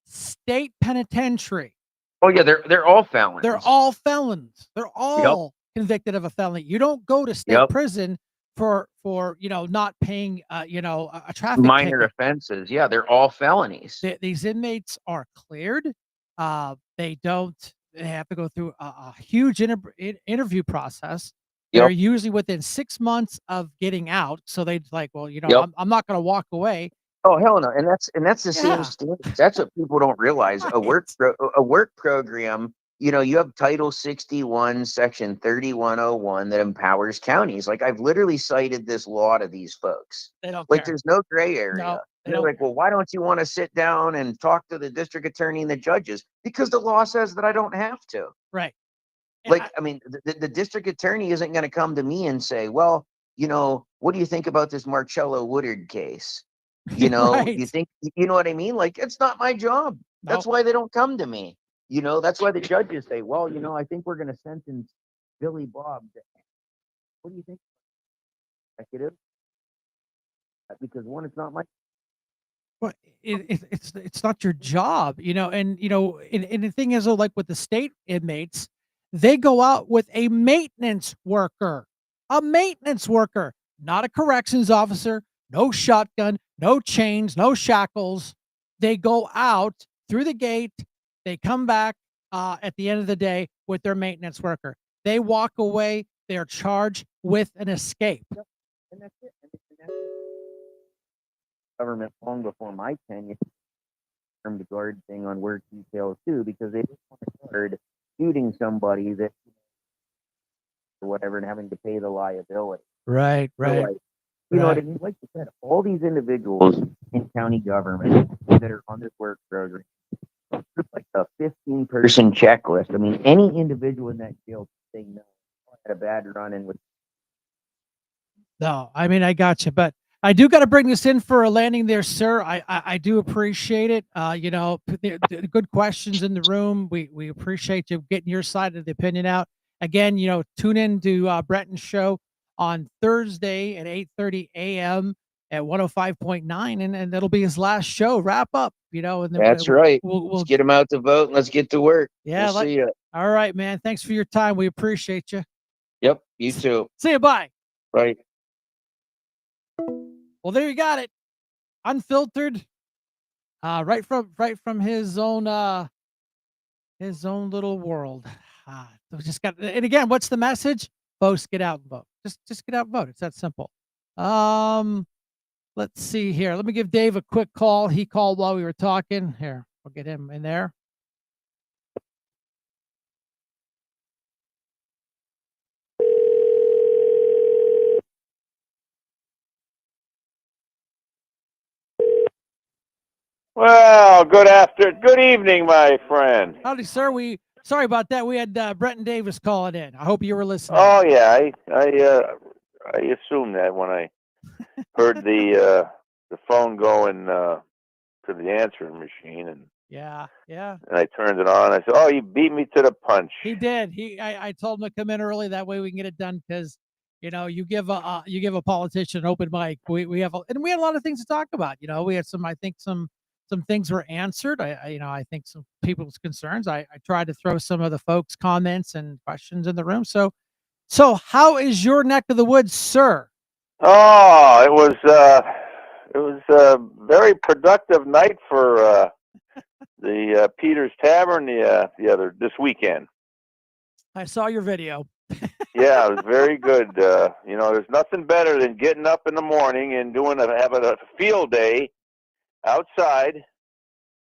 State penitentiary. Oh yeah, they're all They're felons. all felons. They're Yep. all convicted of a felony. You don't go to state Yep. prison for not paying a traffic Minor ticket. offenses. Yeah, they're all felonies. These inmates are cleared. They don't. They have to go through a huge interview process. They're Yep. usually within 6 months of getting out. So they like, well, Yep. I'm not going to walk away. Oh hell no! And that's the same Yeah, standards. That's what people don't realize. right. A work program. You have Title 61, Section 3101 that empowers counties. Like, I've literally cited this law to these folks. They don't Like, care. there's no gray area. No, they And they're don't like, care. well, why don't you want to sit down and talk to the district attorney and the judges? Because the law says that I don't have to. Right. And Like, I mean, the district attorney isn't going to come to me and say, well, what do you think about this Marcello Woodard case? You right. think, you know what I mean? Like, it's not my job. No. That's why they don't come to me. That's why the judges say, well, I think we're going to sentence Billy Bob. What do you think? Executive? Because one, it's not my. Well, it's not your job, and the thing is, though, like with the state inmates, they go out with a maintenance worker, not a corrections officer, no shotgun, no chains, no shackles. They go out through the gate, they come back at the end of the day. with their maintenance worker. They walk away, they are charged with an escape. And that's it. And that's government long before my tenure termed the guard thing on work details too, because they didn't want a guard shooting somebody that or whatever and having to pay the liability. Right, right. Like, you know what I mean? Like you said, all these individuals in county government that are on this work program, it's like a 15-person checklist. I mean, any individual in that jail can say no. I had a bad run-in with. No, I mean, I got you, but I do got to bring this in for a landing there, sir. I do appreciate it. You know, the good questions in the room. We appreciate you getting your side of the opinion out. Again, you know, tune in to Bretton's show on Thursday at 8:30 a.m. at 105.9, and that'll be his last show. Wrap up, you know, and then That's right. we'll Let's get them out to vote and let's get to work. yeah. We'll see you. All right, man. Thanks for your time. We appreciate you. Yep, you too. See you. Bye. Right. Well, there you got it. Unfiltered. Right from his own little world. So we just got, and again, what's the message? Folks, get out and vote. Just get out and vote. It's that simple. Let's see here. Let me give Dave a quick call. He called while we were talking. Here, we'll get him in there. Well, good evening, my friend. Howdy, sir. Sorry about that. We had Brett and Davis calling in. I hope you were listening. Oh yeah, I assumed that when I heard the phone going to the answering machine, and yeah. and I turned it on. I said, "Oh, you beat me to the punch." He did. I told him to come in early. That way we can get it done because, you know, you give a politician an open mic. We had a lot of things to talk about. You know, we had I think some things were answered. I think some people's concerns. I tried to throw some of the folks' comments and questions in the room. So how is your neck of the woods, sir? Oh, it was a very productive night for the Peters Tavern this weekend. I saw your video. Yeah, it was very good. You know, there's nothing better than getting up in the morning and having a field day outside.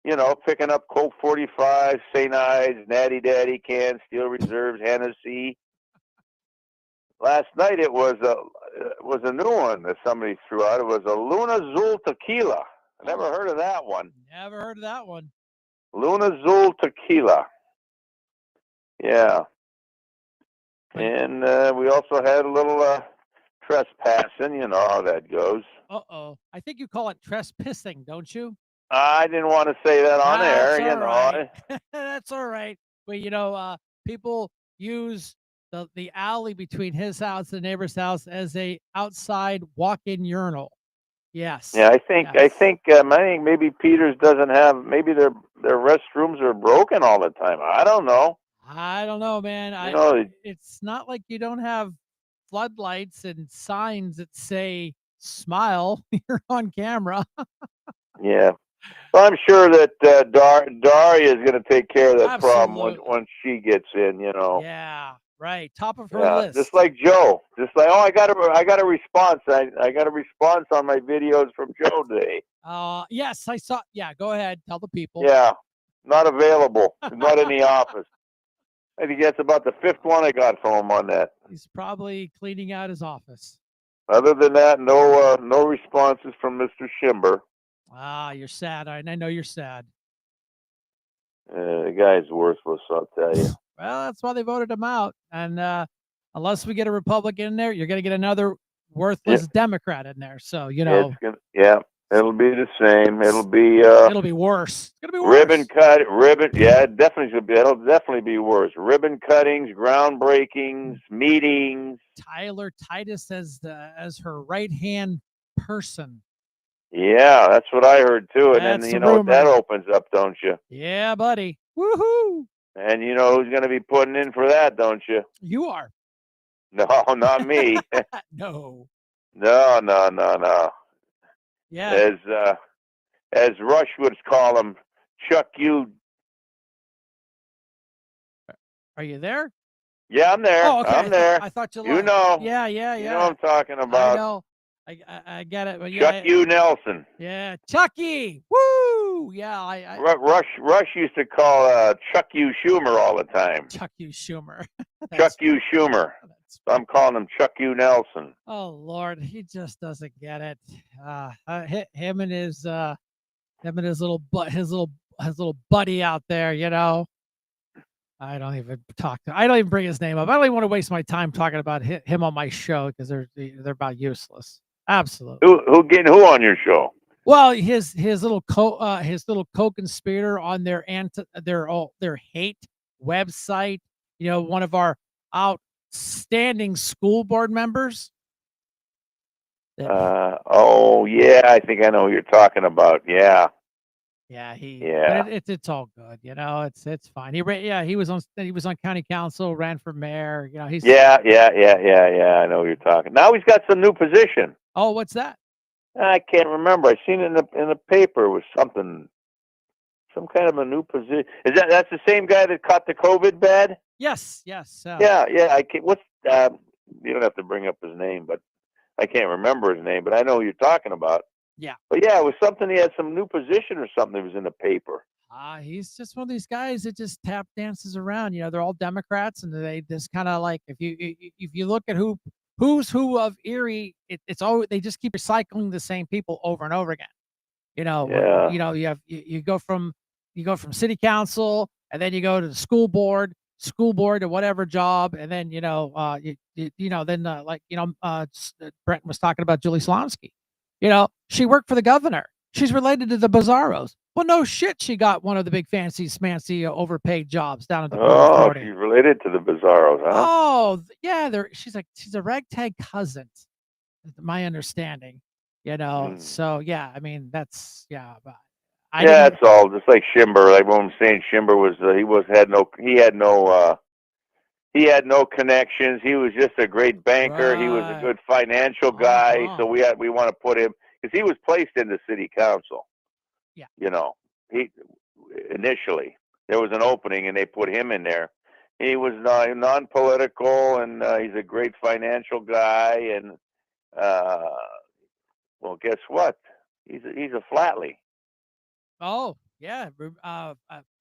You know, picking up Colt 45, St. Ives, Natty Daddy cans, Steel Reserves, Hennessy. Last night it was a new one that somebody threw out. It was a Luna Azul Tequila. I never heard of that one. Never heard of that one. Luna Azul Tequila. Yeah. And we also had a little trespassing. You know how that goes. Uh-oh. I think you call it trespassing, don't you? I didn't want to say that on air. You know. Right. That's all right. But, you know, people use the alley between his house and the neighbor's house as a outside walk-in urinal. Yes. Yeah, I think maybe Peters doesn't have. Maybe their restrooms are broken all the time. I don't know. I don't know, man. It's not like you don't have floodlights and signs that say "smile." You're on camera. Yeah. Well, I'm sure that Daria is going to take care of that problem once she gets in. You know. Yeah. Right. Top of her list. Just like Joe. Just like, oh, I got a response. I got a response on my videos from Joe today. Yes, I saw. Yeah, go ahead. Tell the people. Yeah. Not available. Not in the office. I think that's about the fifth one I got from him on that. He's probably cleaning out his office. Other than that, no responses from Mr. Schimber. You're sad. I know you're sad. The guy's worthless, I'll tell you. Well, that's why they voted him out. And unless we get a Republican in there, you're going to get another worthless Democrat in there. So, you know. It'll be the same. It'll be worse. It's going to be worse. Yeah, it'll definitely be worse. Ribbon cuttings, groundbreakings, meetings. Tyler Titus as her right-hand person. Yeah, that's what I heard too. And that's then you know what that opens up, don't you? Yeah, buddy. Woohoo! And you know who's going to be putting in for that, don't you? You are. No, not me. No. No. Yeah. As Rush would call him, Chuck, you. Are you there? Yeah, I'm there. Oh, okay. I'm there. I thought you You left. know. Yeah. You know what I'm talking I about. know. I get it. But Chuck yeah. U. Nelson. Yeah. Chucky. Woo. Yeah. Rush used to call Chuck U. Schumer all the time. Chuck U. Schumer. Chuck U. Schumer. So I'm calling him Chuck U. Nelson. Oh Lord, he just doesn't get it. Him and his little buddy out there. You know, I don't even bring his name up. I don't even want to waste my time talking about him on my show because they're about useless. Absolutely. Who getting who on your show? Well, his little co-conspirator on their hate website. You know, one of our outstanding school board members. Oh yeah, I think I know who you're talking about. Yeah. Yeah, Yeah. but it's all good, you know. It's fine. He was on county council, ran for mayor. You know, he's Yeah. I know who you're talking. Now he's got some new position. Oh, what's that? I can't remember. I seen it in the paper. It was something, some kind of a new position. That's the same guy that caught the COVID bad? Yes. Yeah. I can't. You don't have to bring up his name, but I can't remember his name. But I know who you're talking about. Yeah. But yeah, it was something. He had some new position or something. It was in the paper. He's just one of these guys that just tap dances around. You know, they're all Democrats, and they just kind of like if you look at who's who of Erie, it's always they just keep recycling the same people over and over again. You know, Yeah. you know, you go from city council, and then you go to the school board to whatever job, and then Brent was talking about Julie Slomsky. You know, she worked for the governor. She's related to the Bizarros. Well, no shit, she got one of the big fancy smancy overpaid jobs down at the Port Authority. She's related to the Bizarros, huh? Oh yeah, she's a ragtag cousin, my understanding. You know, so yeah, I mean that's but it's all just like Schimber. Like when I'm saying Schimber was he had no connections. He was just a great banker. Right. He was a good financial guy. So we want to put him because he was placed in the city council. Yeah, you know, he initially there was an opening and they put him in there. He was non-political and he's a great financial guy. And well, guess what? He's a Flatley. Oh, yeah.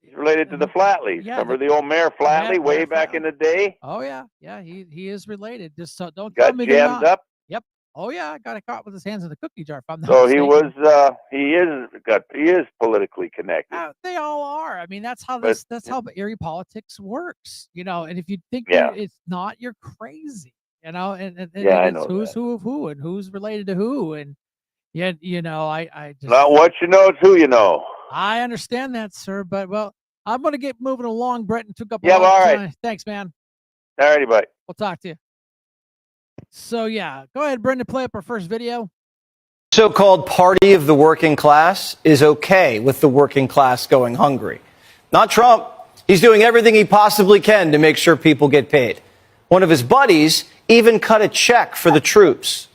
He's related to the Flatleys. Yeah, remember the old Mayor Flatley way back in the day? Oh yeah, he is related. Just so don't got tell me jammed up. Yep. Oh yeah, got caught with his hands in the cookie jar. If I'm not so mistaken. he is politically connected. They all are. I mean, that's how how Erie politics works. You know, and if you think it's not, you're crazy. You know, and I know who's who of who and who's related to who, and yet you know, I just not what you know, it's who you know. I understand that, sir, but well, I'm going to get moving along. Breton took up a lot of time. Right. Thanks, man. All righty, bye. We'll talk to you. So yeah, go ahead, Brendan, play up our first video. So-called party of the working class is okay with the working class going hungry. Not Trump. He's doing everything he possibly can to make sure people get paid. One of his buddies even cut a check for the troops.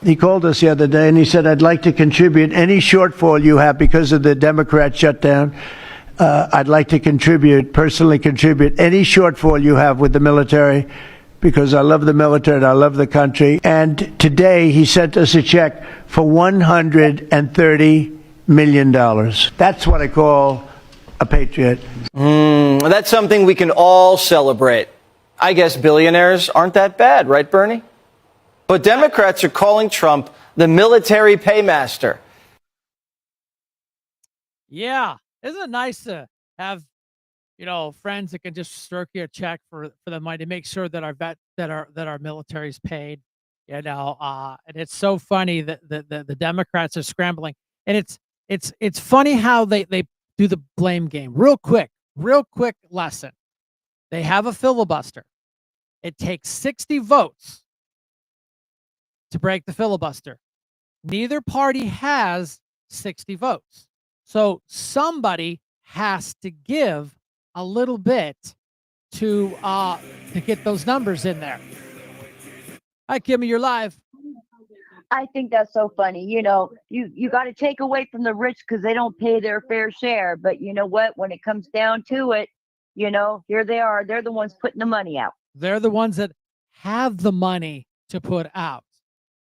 He called us the other day and he said, I'd like to contribute any shortfall you have because of the Democrat shutdown. I'd like to personally contribute any shortfall you have with the military because I love the military and I love the country. And today he sent us a check for $130 million. That's what I call a patriot. That's something we can all celebrate. I guess billionaires aren't that bad, right, Bernie? But Democrats are calling Trump the military paymaster. Yeah. Isn't it nice to have, friends that can just stroke your check for the money to make sure that our military's paid, and it's so funny that the Democrats are scrambling. And it's funny how they do the blame game. Real quick lesson. They have a filibuster. It takes 60 votes to break the filibuster. Neither party has 60 votes. So somebody has to give a little bit to get those numbers in there. Hi, Kimmy, you're live. I think that's so funny. You know, you got to take away from the rich because they don't pay their fair share. But you know what? When it comes down to it, You know, here they are. They're the ones putting the money out. They're the ones that have the money to put out.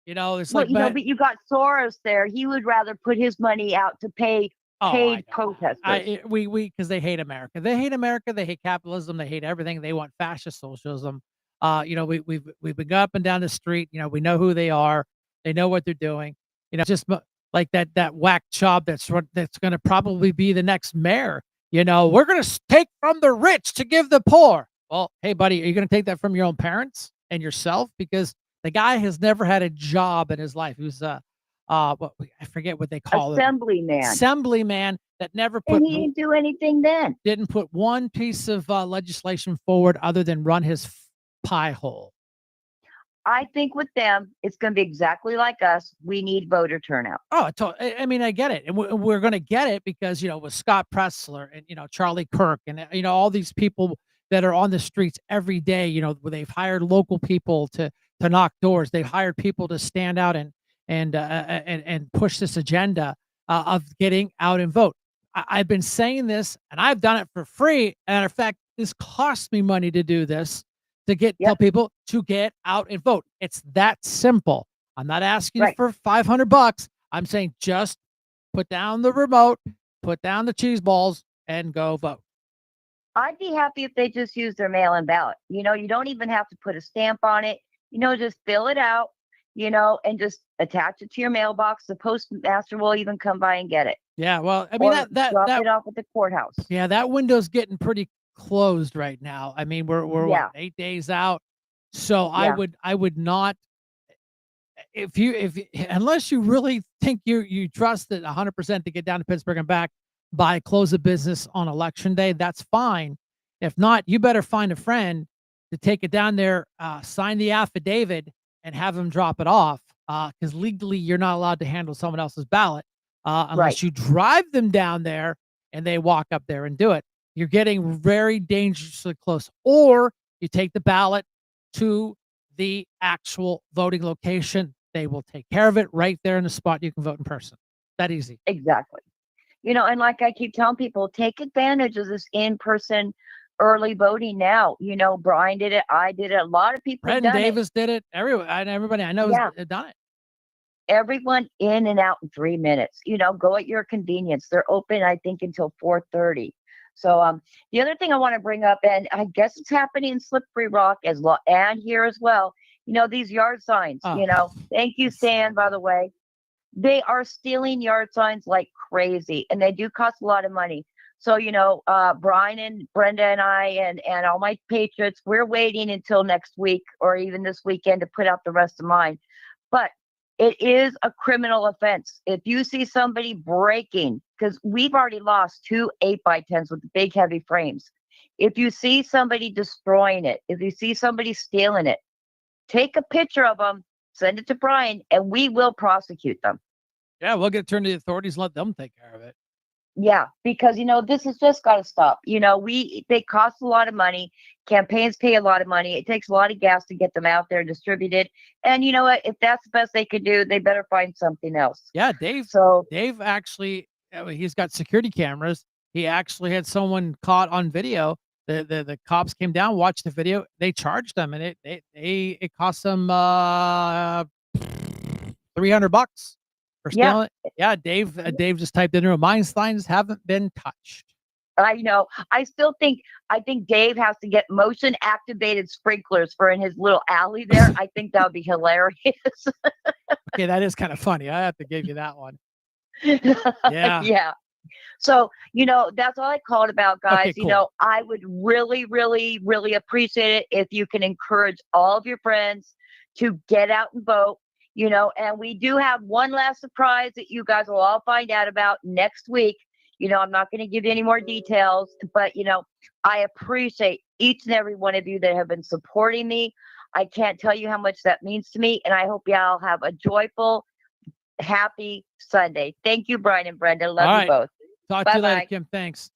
You know, it's Well, like, you know, but you got Soros there. He would rather put his money out to pay oh, I paid know. protesters. Because they hate America. They hate America. They hate capitalism. They hate everything. They want fascist socialism. You know, we've been up and down the street. You know, we know who they are. They know what they're doing. You know, just like that whack job that's going to probably be the next mayor. You know, we're going to take from the rich to give the poor. Well, hey, buddy, are you going to take that from your own parents and yourself? Because the guy has never had a job in his life. He was what I forget what they call it, Assemblyman. assemblyman that never And he didn't do anything then. didn't put one piece of legislation forward other than run his pie hole. I think with them, it's going to be exactly like us. We need voter turnout. Oh, I mean, I get it, and we're going to get it because with Scott Pressler and Charlie Kirk and all these people that are on the streets every day. Where they've hired local people to knock doors. They've hired people to stand out and push this agenda of getting out and vote. I've been saying this, and I've done it for free. And in fact, this costs me money to do this to tell people to get out and vote. It's that simple. I'm not asking for $500. I'm saying just put down the remote, put down the cheese balls, and go vote. I'd be happy if they just use their mail-in ballot. You don't even have to put a stamp on it. Just fill it out, and just attach it to your mailbox. The postmaster will even come by and get it. Yeah, well, I mean, drop it off at the courthouse. Yeah, that window's getting pretty closed right now. I mean, we're what, 8 days out. So I would not, unless you really think you trust it 100% to get down to Pittsburgh and back by close of business on election day, that's fine. If not, you better find a friend to take it down there, sign the affidavit, and have them drop it off. Because legally, you're not allowed to handle someone else's ballot unless you drive them down there and they walk up there and do it. You're getting very dangerously close. Or you take the ballot to the actual voting location. They will take care of it right there in the spot. You can vote in person. That easy. Exactly. And like I keep telling people, take advantage of this in-person early voting now. Brian did it. I did it. A lot of people Brandon Davis did it. Everybody I know has done it. Everyone in and out in 3 minutes. Go at your convenience. They're open, I think, until 4:30. So the other thing I want to bring up, and I guess it's happening in Slippery Rock and here as well, these yard signs, thank you, Stan, by the way. They are stealing yard signs like crazy, and they do cost a lot of money. So, Brian and Brenda and I and all my patriots, we're waiting until next week or even this weekend to put out the rest of mine. But it is a criminal offense. If you see somebody breaking, because we've already lost 2 8x10s with the big heavy frames. If you see somebody destroying it, if you see somebody stealing it, take a picture of them, send it to Brian, and we will prosecute them. Yeah, we'll get turned to the authorities and let them take care of it. Yeah, because this has just got to stop. They cost a lot of money. Campaigns pay a lot of money. It takes a lot of gas to get them out there distributed. And you know what? If that's the best they could do, they better find something else. Yeah, Dave actually, he's got security cameras. He actually had someone caught on video. The cops came down, watched the video. They charged them, and it cost them $300 for stealing it. Yeah, Dave just typed in there, mine signs haven't been touched. I know. I think Dave has to get motion activated sprinklers for in his little alley there. I think that would be hilarious. Okay, that is kind of funny. I have to give you that one. Yeah. Yeah. So, that's all I called about, guys. Okay, cool. I would really, really, really appreciate it if you can encourage all of your friends to get out and vote. And we do have one last surprise that you guys will all find out about next week. I'm not going to give you any more details, but, I appreciate each and every one of you that have been supporting me. I can't tell you how much that means to me. And I hope y'all have a joyful, happy Sunday. Thank you, Brian and Brenda. Love you both. Talk to you later, Kim. Thanks.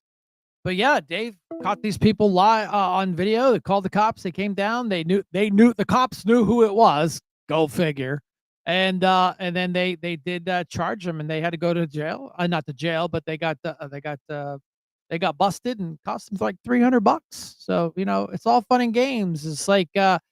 But yeah, Dave caught these people live on video. They called the cops. They came down. They knew the cops knew who it was. Go figure. And then they did charge them, and they had to go to jail. Not to jail, but they got they got busted and cost them like $300. So, it's all fun and games. It's like, I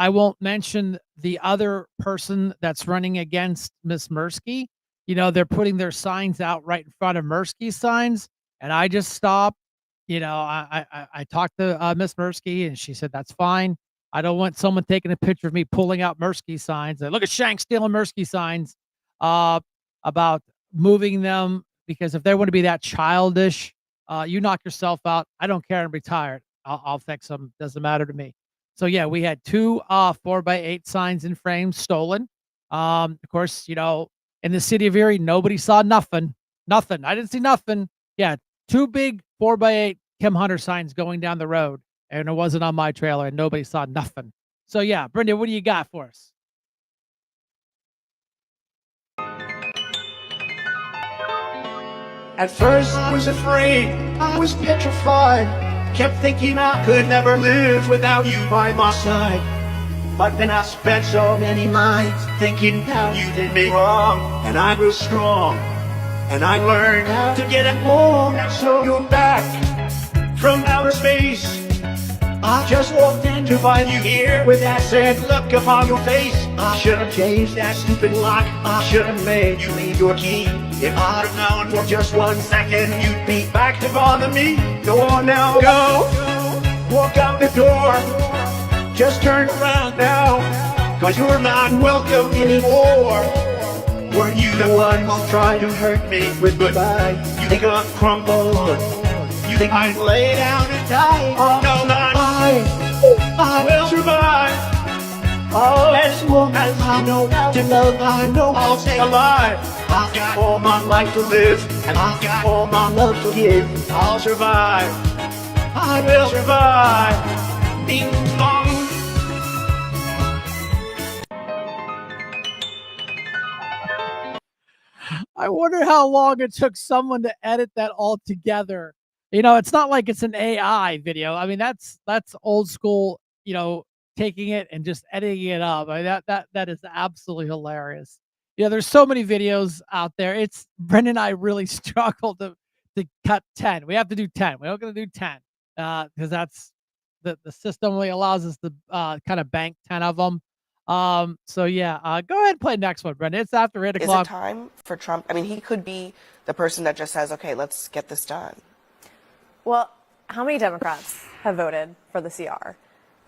won't mention the other person that's running against Miss Mirsky. They're putting their signs out right in front of Mirsky's signs, and I just stopped. I talked to Miss Mirsky, and she said that's fine. I don't want someone taking a picture of me pulling out Mirsky signs. Look at Shank stealing Mirsky signs. About moving them, because if they want to be that childish, you knock yourself out. I don't care. I'm retired. I'll fix them. Doesn't matter to me. So yeah, we had two 4x8 signs and frames stolen. Of course, in the city of Erie, nobody saw nothing. Nothing. I didn't see nothing. Yeah, two big 4x8 Kim Hunter signs going down the road, and it wasn't on my trailer, and nobody saw nothing. So yeah, Brenda, what do you got for us? At first I was afraid, I was petrified. Kept thinking I could never live without you by my side. But then I spent so many nights thinking how you did me wrong. And I grew strong, and I learned how to get at home. And so you're back from outer space. I just walked in to find you here with that sad look upon your face. I should have changed that stupid lock. I should have made you leave your key. If I'd have known for just 1 second you'd be back to bother me. Go on now, go. Walk out the door. Just turn around now, 'cause you're not welcome anymore. Were you the one who tried to hurt me with goodbye? You think I'd crumble? You think I'd lay down and die? Oh no, not I will survive. Oh, as long as I know how to love, I know I'll stay alive. I've got all my life to live, and I've got all my love to give. I'll survive. I will survive. Ding dong. I wonder how long it took someone to edit that all together. It's not like it's an AI video. I mean, that's old school, taking it and just editing it up. I mean, that is absolutely hilarious. There's so many videos out there. It's Brendan and I really struggled to cut 10. We have to do 10. We're not going to do 10 because that's the system only allows us to kind of bank 10 of them. So yeah, go ahead and play next one, Brendan. It's after 8 o'clock. Is it time for Trump? I mean, he could be the person that just says, okay, let's get this done. Well, how many Democrats have voted for the CR?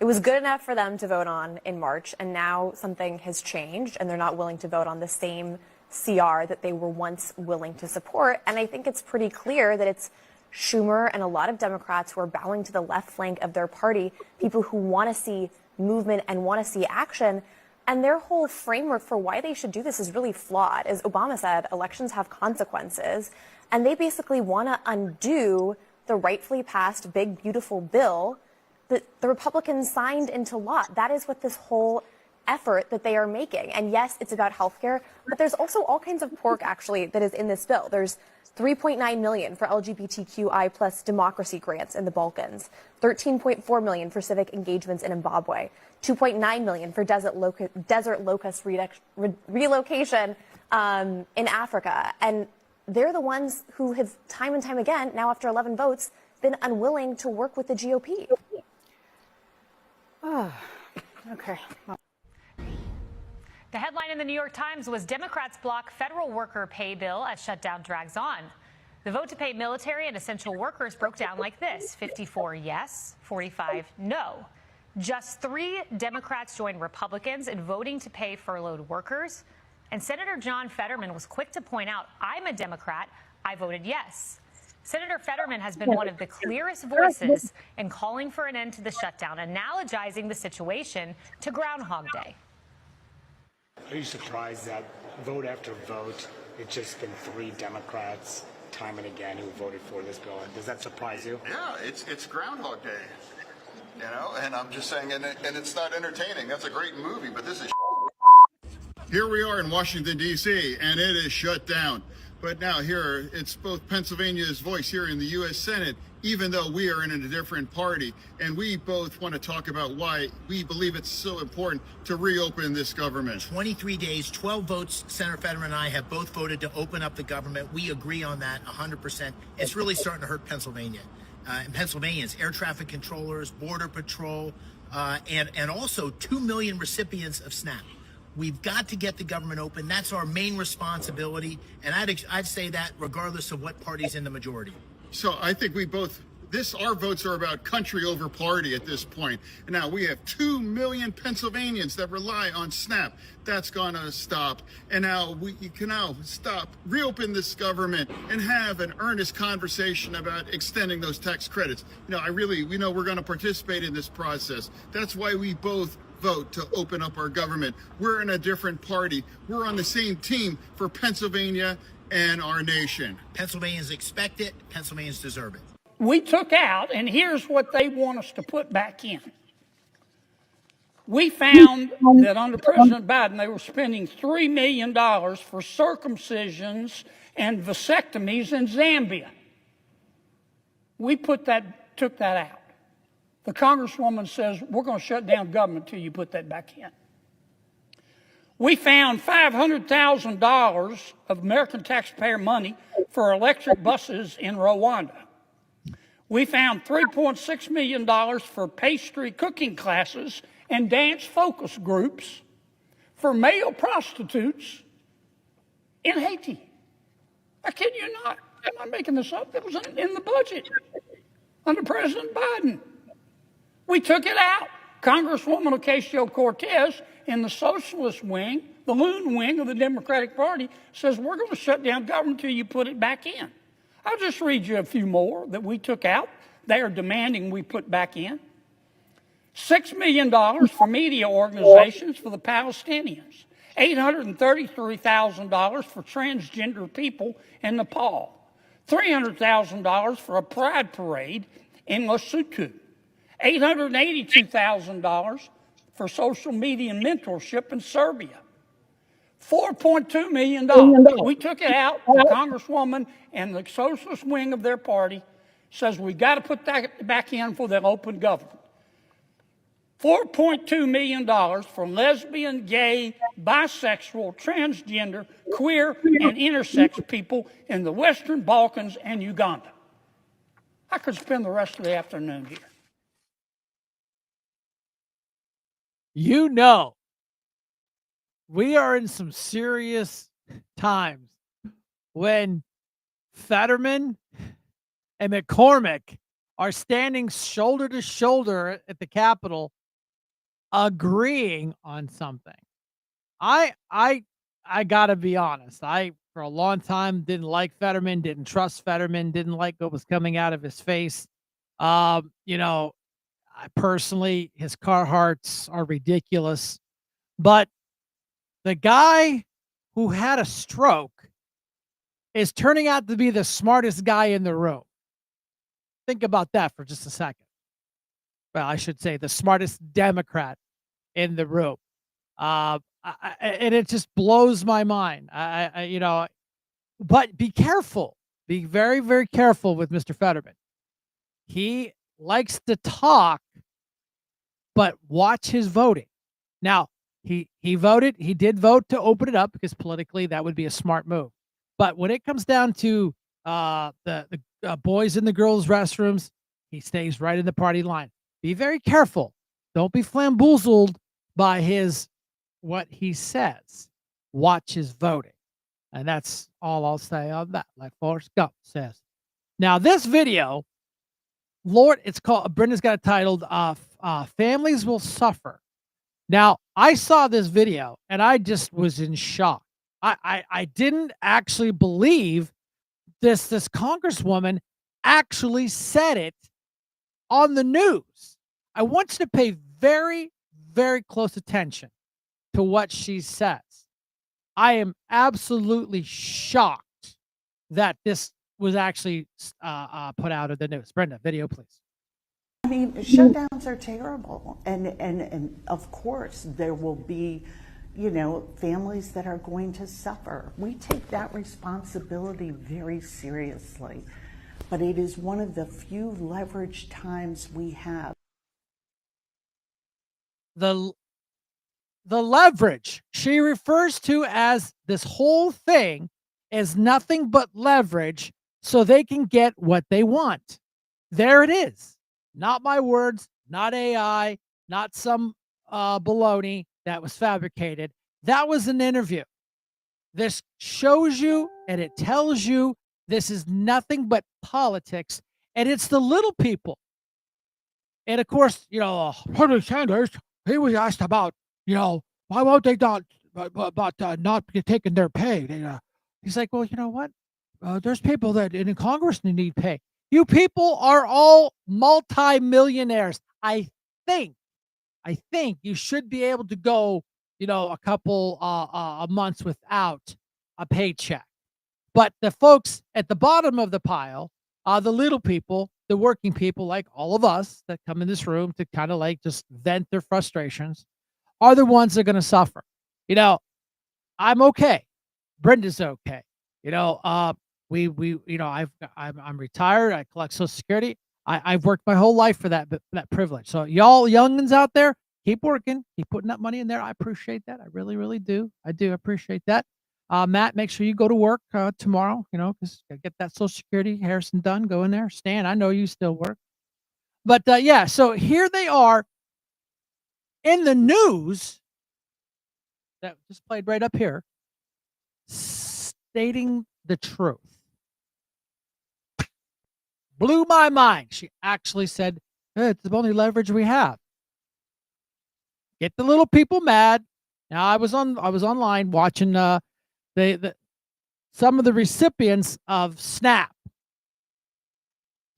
It was good enough for them to vote on in March, and now something has changed, and they're not willing to vote on the same CR that they were once willing to support. And I think it's pretty clear that it's Schumer and a lot of Democrats who are bowing to the left flank of their party, people who want to see movement and want to see action. And their whole framework for why they should do this is really flawed. As Obama said, elections have consequences, and they basically want to undo the rightfully passed big, beautiful bill that the Republicans signed into law. That is what this whole effort that they are making. And yes, it's about healthcare, but there's also all kinds of pork actually that is in this bill. There's $3.9 million for LGBTQI plus democracy grants in the Balkans, $13.4 million for civic engagements in Zimbabwe, $2.9 million for desert locust relocation in Africa. And they're the ones who have time and time again, now after 11 votes, been unwilling to work with the GOP. Oh, okay. The headline in the New York Times was Democrats block federal worker pay bill as shutdown drags on. The vote to pay military and essential workers broke down like this: 54 yes, 45 no. Just 3 Democrats joined Republicans in voting to pay furloughed workers. And Senator John Fetterman was quick to point out, I'm a Democrat, I voted yes. Senator Fetterman has been one of the clearest voices in calling for an end to the shutdown, analogizing the situation to Groundhog Day. Are you surprised that vote after vote, it's just been 3 Democrats time and again who voted for this bill? Does that surprise you? Yeah, it's Groundhog Day, and I'm just saying, and it's not entertaining. That's a great movie, but this is. Here we are in Washington, D.C., and it is shut down. But now here, it's both Pennsylvania's voice here in the U.S. Senate, even though we are in a different party. And we both want to talk about why we believe it's so important to reopen this government. 23 days, 12 votes. Senator Fetterman and I have both voted to open up the government. We agree on that 100%. It's really starting to hurt Pennsylvania. In Pennsylvania, it's air traffic controllers, border patrol, and also 2 million recipients of SNAP. We've got to get the government open. That's our main responsibility. And I'd say that regardless of what party's in the majority. So I think we both, our votes are about country over party at this point. And now we have 2 million Pennsylvanians that rely on SNAP. That's going to stop. And now you can now reopen this government and have an earnest conversation about extending those tax credits. We know we're going to participate in this process. That's why we both vote to open up our government. We're in a different party. We're on the same team for Pennsylvania and our nation. Pennsylvanians expect it. Pennsylvanians deserve it. We took out, and here's what they want us to put back in. We found that under President Biden, they were spending $3 million for circumcisions and vasectomies in Zambia. We took that out. The Congresswoman says, we're going to shut down government until you put that back in. We found $500,000 of American taxpayer money for electric buses in Rwanda. We found $3.6 million for pastry cooking classes and dance focus groups for male prostitutes in Haiti. I kid you not. I'm not making this up. It was in the budget under President Biden. We took it out. Congresswoman Ocasio-Cortez in the socialist wing, the loon wing of the Democratic Party, says we're going to shut down government until you put it back in. I'll just read you a few more that we took out. They are demanding we put back in. $6 million for media organizations for the Palestinians. $833,000 for transgender people in Nepal. $300,000 for a pride parade in Lesotho. $882,000 for social media mentorship in Serbia. $4.2 million. We took it out. The Congresswoman and the socialist wing of their party says we got to put that back in for the open government. $4.2 million for lesbian, gay, bisexual, transgender, queer, and intersex people in the Western Balkans and Uganda. I could spend the rest of the afternoon here. You know, we are in some serious times when Fetterman and McCormick are standing shoulder to shoulder at the Capitol agreeing on something. I gotta be honest. I, for a long time, didn't like Fetterman, didn't trust Fetterman, didn't like what was coming out of his face. Personally, his Carhartts are ridiculous, but the guy who had a stroke is turning out to be the smartest guy in the room. Think about that for just a second. Well, I should say the smartest Democrat in the room. And it just blows my mind. But be careful. Be very, very careful with Mr. Fetterman. He likes to talk, but watch his voting. Now, he did vote to open it up because politically that would be a smart move. But when it comes down to the boys in the girls' restrooms, he stays right in the party line. Be very careful. Don't be flamboozled by what he says. Watch his voting. And that's all I'll say on that, like Forrest Gump says. Now, this video, it's called, Brenda's got it titled, Families Will Suffer. Now, I saw this video and I just was in shock. I didn't actually believe this congresswoman actually said it on the news. I want you to pay very, very close attention to what she says. I am absolutely shocked that this was actually put out of the news. Brenda, video, please. I mean, shutdowns are terrible. And of course, there will be, you know, families that are going to suffer. We take that responsibility very seriously, but it is one of the few leverage times we have. The leverage she refers to as this whole thing is nothing but leverage so they can get what they want. There it is. Not my words, not AI, not some baloney that was fabricated. That was an interview. This shows you and it tells you this is nothing but politics, and it's the little people. And of course, you know, Bernie Sanders, he was asked about, you know, why won't they not not be taking their pay? He's like, well, you know what? There's people that in Congress need pay. You people are all multi-millionaires. I think you should be able to go, you know, a couple months without a paycheck. But the folks at the bottom of the pile, the little people, the working people like all of us that come in this room to kind of like just vent their frustrations, are the ones that are going to suffer. You know, I'm okay. Brenda's okay. You know, you know, I'm retired. I collect Social Security. I've worked my whole life for that privilege. So y'all youngins out there, keep working, keep putting that money in there. I appreciate that. I really, really do. I do appreciate that. Matt, make sure you go to work tomorrow, you know, because get that Social Security, Harrison done. Go in there. Stan, I know you still work. But yeah, so here they are in the news that just played right up here, stating the truth. Blew my mind. She actually said, hey, it's the only leverage we have. Get the little people mad. Now I was online watching some of the recipients of SNAP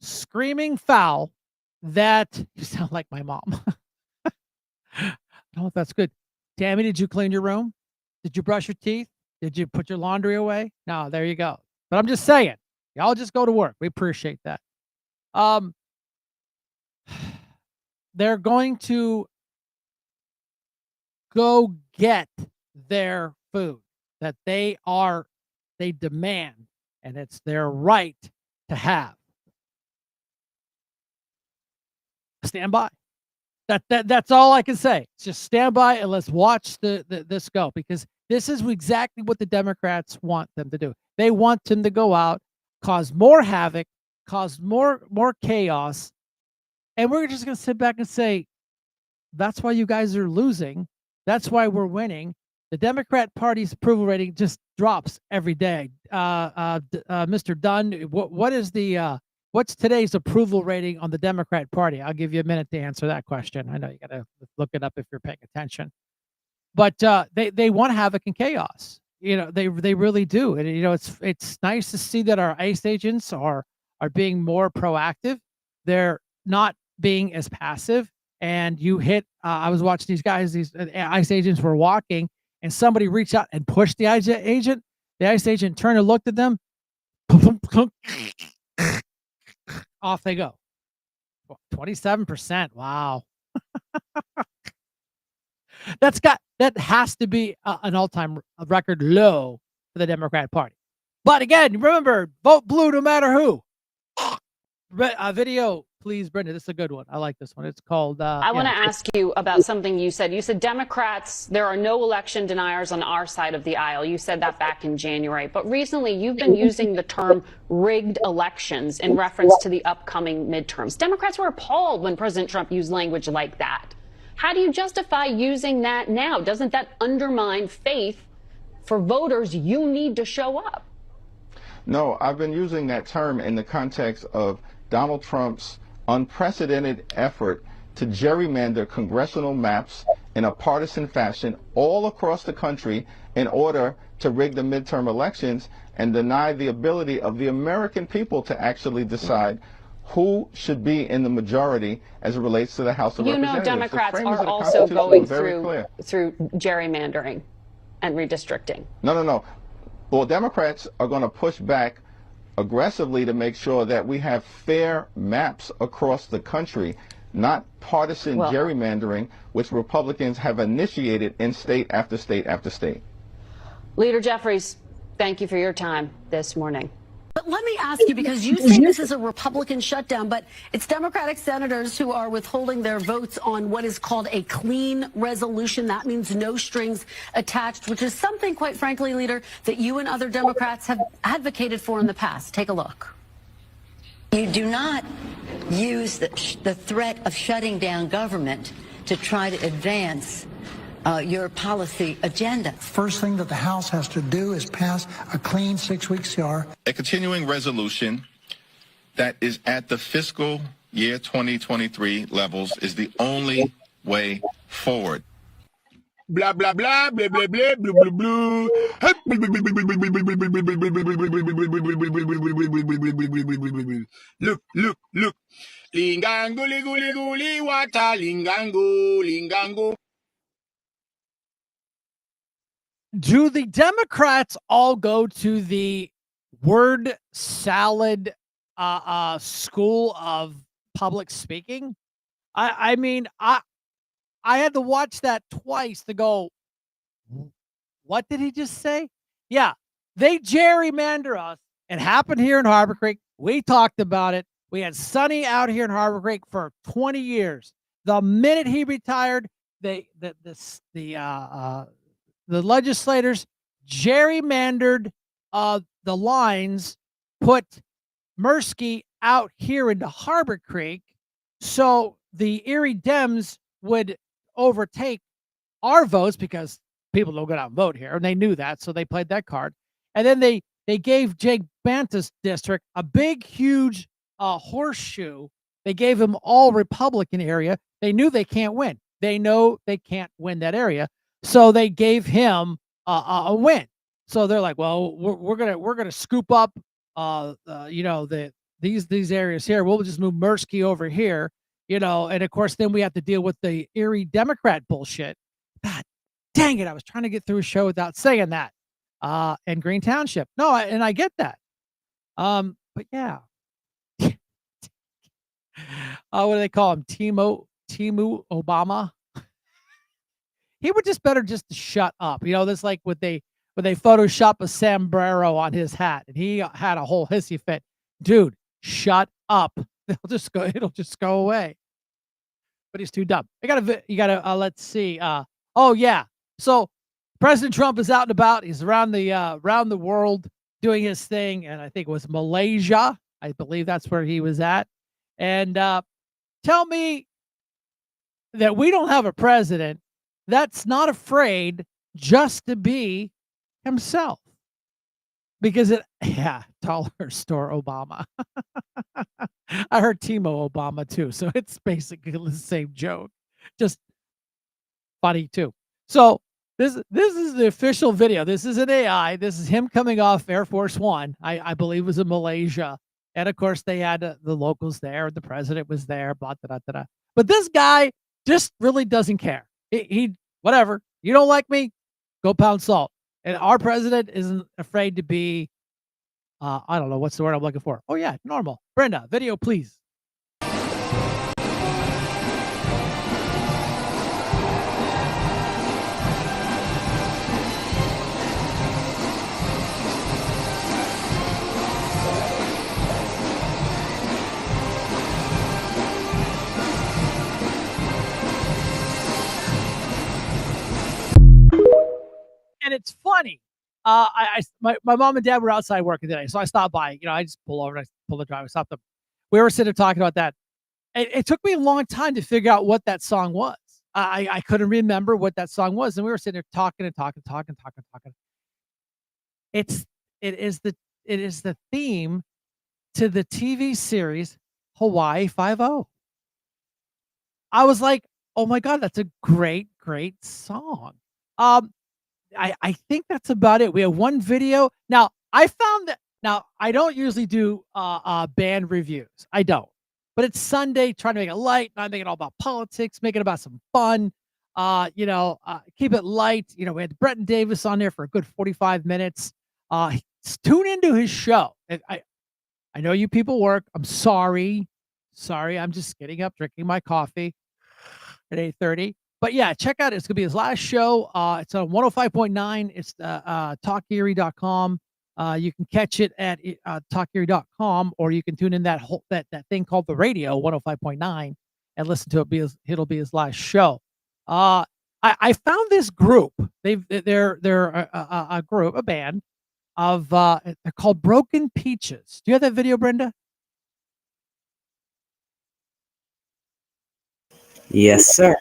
screaming foul that you sound like my mom. I don't know if that's good. Tammy, did you clean your room? Did you brush your teeth? Did you put your laundry away? No, there you go. But I'm just saying, y'all just go to work. We appreciate that. They're going to go get their food that they demand, and it's their right to have. Stand by. That's all I can say. Just stand by and let's watch this go, because this is exactly what the Democrats want them to do. They want them to go out, cause more havoc, cause more chaos, and we're just going to sit back and say, that's why you guys are losing. That's why we're winning. The Democrat Party's approval rating just drops every day. Mr. Dunn, what is what's today's approval rating on the Democrat Party? I'll give you a minute to answer that question. I know you got to look it up if you're paying attention. But they want havoc and chaos. You know, they really do. And you know, it's nice to see that our ICE agents are being more proactive. They're not being as passive. And you hit. I was watching these guys. These ICE agents were walking, and somebody reached out and pushed the ICE agent. The ICE agent turned and looked at them. Off they go. 27%. Wow. That has to be an all-time record low for the Democrat Party. But again, remember, vote blue no matter who. Video, please, Brenda. This is a good one. I like this one. It's called. I want to ask you about something you said. You said Democrats, there are no election deniers on our side of the aisle. You said that back in January. But recently, you've been using the term rigged elections in reference to the upcoming midterms. Democrats were appalled when President Trump used language like that. How do you justify using that now? Doesn't that undermine faith for voters? You need to show up. No, I've been using that term in the context of Donald Trump's unprecedented effort to gerrymander congressional maps in a partisan fashion all across the country in order to rig the midterm elections and deny the ability of the American people to actually decide who should be in the majority as it relates to the House of Representatives. You know, Democrats are also going through gerrymandering and redistricting. No. Well, Democrats are going to push back aggressively to make sure that we have fair maps across the country. not partisan Well- gerrymandering, which Republicans have initiated in state after state after state. Leader Jeffries, thank you for your time this morning. But let me ask you, because you say this is a Republican shutdown, but it's Democratic senators who are withholding their votes on what is called a clean resolution. That means no strings attached, which is something, quite frankly, Leader, that you and other Democrats have advocated for in the past. Take a look. You do not use the threat of shutting down government to try to advance your policy agenda. First thing that the House has to do is pass a clean 6-week CR. A continuing resolution that is at the fiscal year 2023 levels is the only way forward. Blah, blah, blah, blah, blah, blah, blah, blah, blah. Look, look, look. Lingango, ligu, ligu, liwata, lingango, lingango. Do the Democrats all go to the word salad school of public speaking? I mean, I had to watch that twice to go, what did he just say? Yeah, they gerrymander us. It happened here in Harbor Creek. We talked about it. We had Sonny out here in Harbor Creek for 20 years. The minute he retired, the legislators gerrymandered the lines, put Mirsky out here into Harbor Creek, so the Erie Dems would overtake our votes because people don't go out and vote here, and they knew that, so they played that card. And then they gave Jake Banta's district a big, huge horseshoe. They gave him all Republican area. They knew they can't win. They know they can't win that area. So they gave him a win. So they're like, well, we're gonna scoop up, these areas here. We'll just move Mirsky over here, and of course then we have to deal with the Erie Democrat bullshit. God dang it! I was trying to get through a show without saying that. And Green Township. No, I get that. But yeah, what do they call him? Timu Obama. He would just better just shut up. This like when they Photoshop a sombrero on his hat and he had a whole hissy fit. Dude, shut up. It'll just go away. But he's too dumb. You gotta let's see. Oh yeah. So President Trump is out and about. He's around the world doing his thing, and I think it was Malaysia. I believe that's where he was at. And tell me that we don't have a president that's not afraid just to be himself. Because dollar store Obama. I heard Timo Obama too, so it's basically the same joke. Just funny too. So this is the official video. This is an AI. This is him coming off Air Force One. I believe it was in Malaysia. And of course they had the locals there. The president was there. Blah, da, da, da, da. But this guy just really doesn't care. He whatever. You don't like me? Go pound salt. And our president isn't afraid to be, I don't know, what's the word I'm looking for? Oh, yeah, normal. Brenda, video, please. And it's funny. My mom and dad were outside working today, so I stopped by. I just pull over and I pull the driver, stop them. We were sitting talking about that. It took me a long time to figure out what that song was. I couldn't remember what that song was, and we were sitting there talking. It is the theme to the TV series Hawaii Five-0. I was like, oh my God, that's a great song. I think that's about it. We have one video. Now, I found that I don't usually do band reviews. I don't. But it's Sunday, trying to make it light, not make it all about politics, make it about some fun. Keep it light. We had Bretton Davis on there for a good 45 minutes. Tune into his show. I know you people work. I'm sorry. Sorry, I'm just getting up, drinking my coffee at 8:30. But yeah, check out it's gonna be his last show. It's on 105.9. It's talkerie.com. You can catch it at talkerie.com, or you can tune in that thing called the radio 105.9 and listen to it. It'll be his last show. I found this group. They're a group, a band of they're called Broken Peaches. Do you have that video, Brenda? Yes, sir.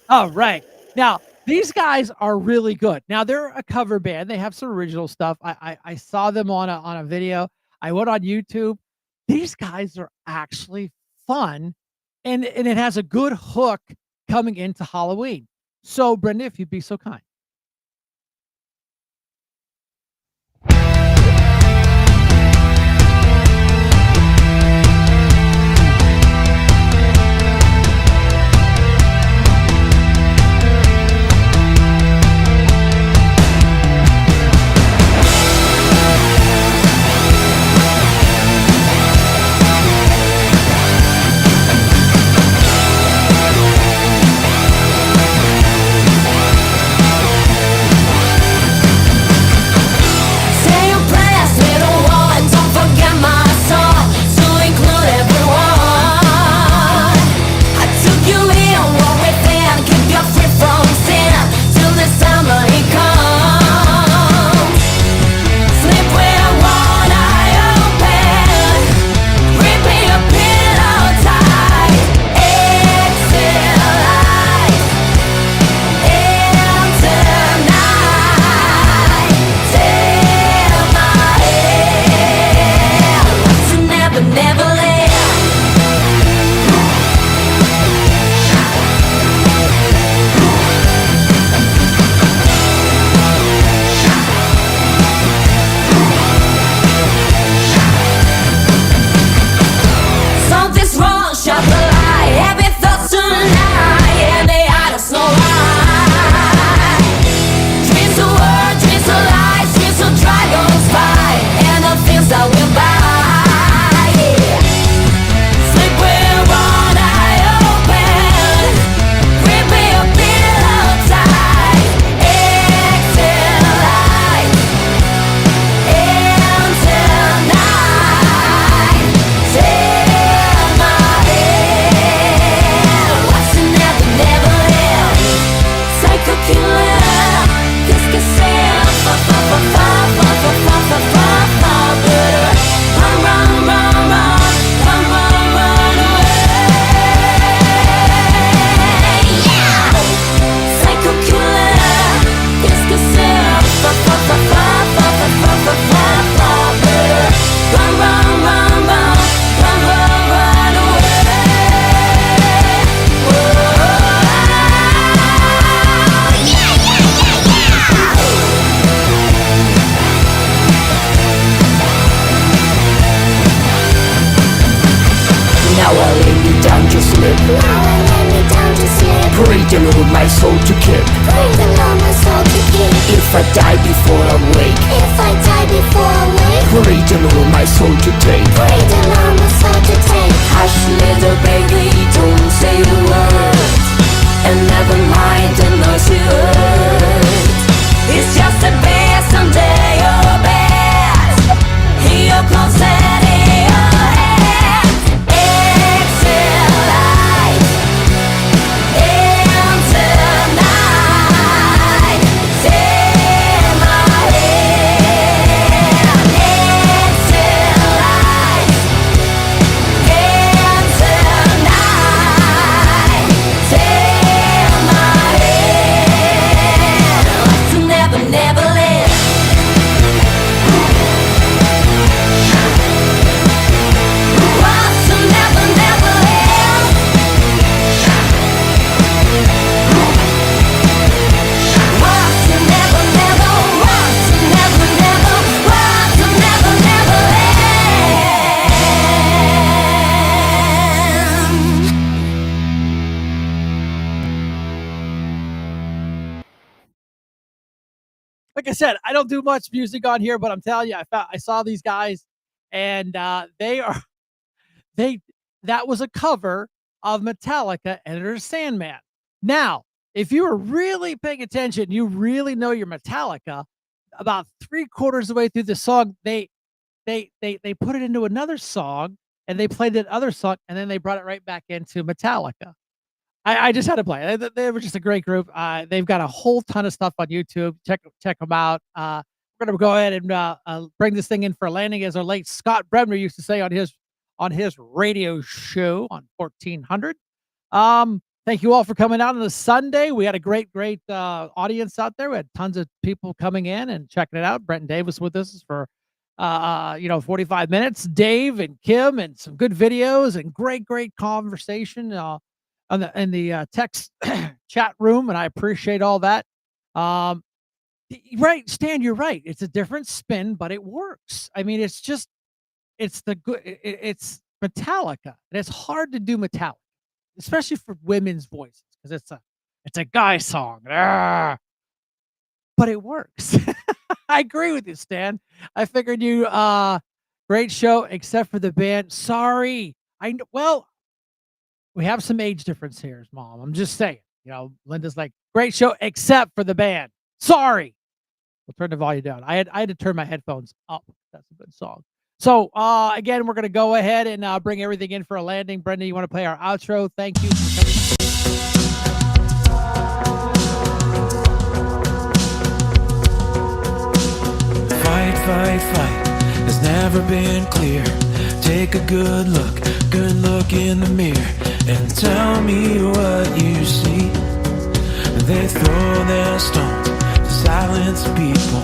Oh, right. Now, these guys are really good. Now, they're a cover band. They have some original stuff. I saw them on a video. I went on YouTube. These guys are actually fun, and it has a good hook coming into Halloween. So, Brenda, if you'd be so kind. Pray the Lord my soul to keep. Pray the Lord my soul to keep. If I die before I wake. If I die before I wake. Pray the Lord my soul to take. Pray the Lord my soul to take. Hush little baby, don't say a word. And never mind the noise you heard. It's just a bed, someday you're bad. Hear your close and in your hand. Exhale light. Into night. Take my hand. Exhale light. Into night. Take my hand. To never, never live. To never, never live. To never, never, to never, never, to never, never Like I said, I don't do much music on here, but I'm telling you, I saw these guys, and they are they that was a cover of Metallica, Enter Sandman. Now, if you were really paying attention, you really know your Metallica. About 3/4 of the way through the song, they put it into another song, and they played that other song, and then they brought it right back into Metallica. I just had to play. They were just a great group. They've got a whole ton of stuff on YouTube. Check them out. We're gonna go ahead and bring this thing in for a landing, as our late Scott Bremner used to say on his radio show on 1400. Thank you all for coming out on a Sunday. We had a great audience out there. We had tons of people coming in and checking it out. Brent Davis with us for 45 minutes. Dave and Kim and some good videos and great conversation in the text chat room, and I appreciate all that. Right, Stan, you're right. It's a different spin, but it works. I mean, it's Metallica, and it's hard to do Metallica, especially for women's voices, because it's a guy song. But it works. I agree with you, Stan. I figured you great show, except for the band. Sorry. Well, we have some age difference here, Mom. I'm just saying. Linda's like, great show, except for the band. Sorry. We'll turn the volume down. I had to turn my headphones up. That's a good song. So, again, we're going to go ahead and bring everything in for a landing. Brenda, you want to play our outro? Thank you for coming. Fight has never been clear. Take a good look in the mirror, and tell me what you see. They throw their stones to silence people,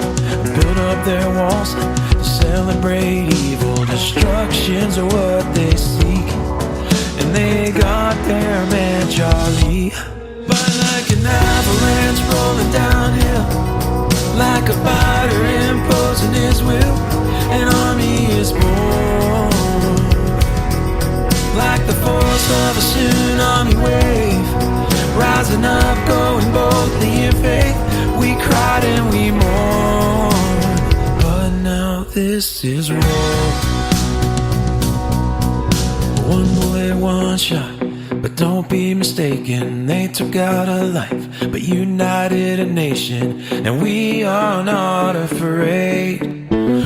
build up their walls to celebrate evil. Destructions are what they seek, and they got their man Charlie. But like an avalanche rolling downhill, like a fighter imposing his will, an army is born. Like the force of a tsunami wave, rising up, going boldly in faith. We cried and we mourned, but now this is war. One bullet, one shot, but don't be mistaken. They took out a life, but united a nation, and we are not afraid.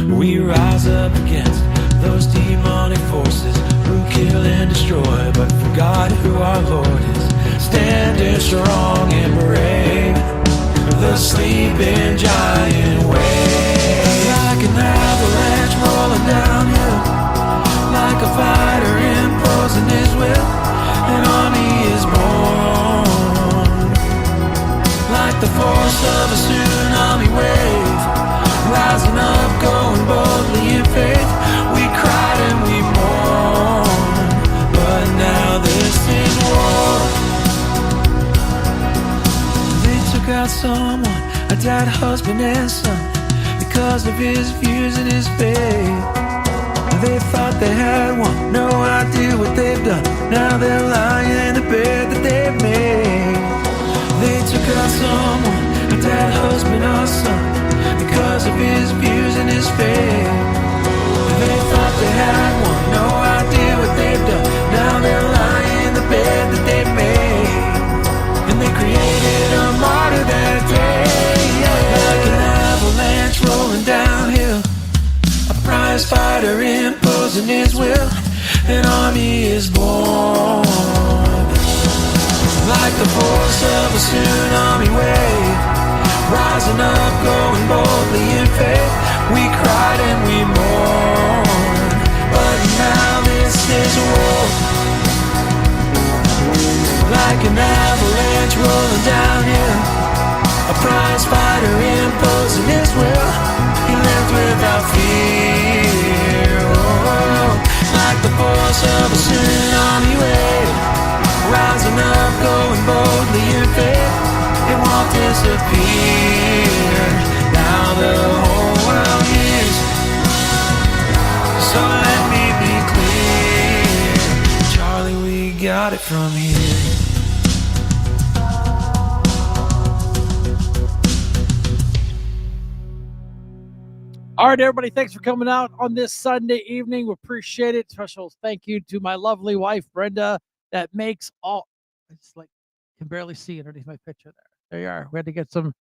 We rise up against those demonic forces who kill and destroy, but for God who our Lord is, standing strong and brave, the sleeping giant waves. Like an avalanche rolling downhill, like a fighter imposing his will, an army is born. Like the force of a tsunami wave, rising up, going boldly in faith. We cried and we mourned, but now this is war. They took out someone, a dead husband and son, because of his views and his faith. They thought they had won, no idea what they've done. Now they're lying in the bed that they've made. They took out someone, a dead husband or son, because of his views and his faith. They thought they had won, no idea what they've done. Now they're lying in the bed that they made, and they created a martyr that day. Like an avalanche rolling downhill, a prize fighter imposing his will, an army is born. Like the force of a tsunami wave, rising up, going boldly in faith. We cried and we mourned, but now this is war. Like an avalanche rolling downhill, a prize fighter imposing his will. He lived without fear. Oh, like the force of a tsunami wave, rising up, going boldly in faith. It won't disappear. Now the whole world is. So let me be clear, Charlie, we got it from here. All right, everybody, thanks for coming out on this Sunday evening. We appreciate it. Special thank you to my lovely wife, Brenda, that makes all. It's like can barely see underneath my picture there. There you are. We had to get some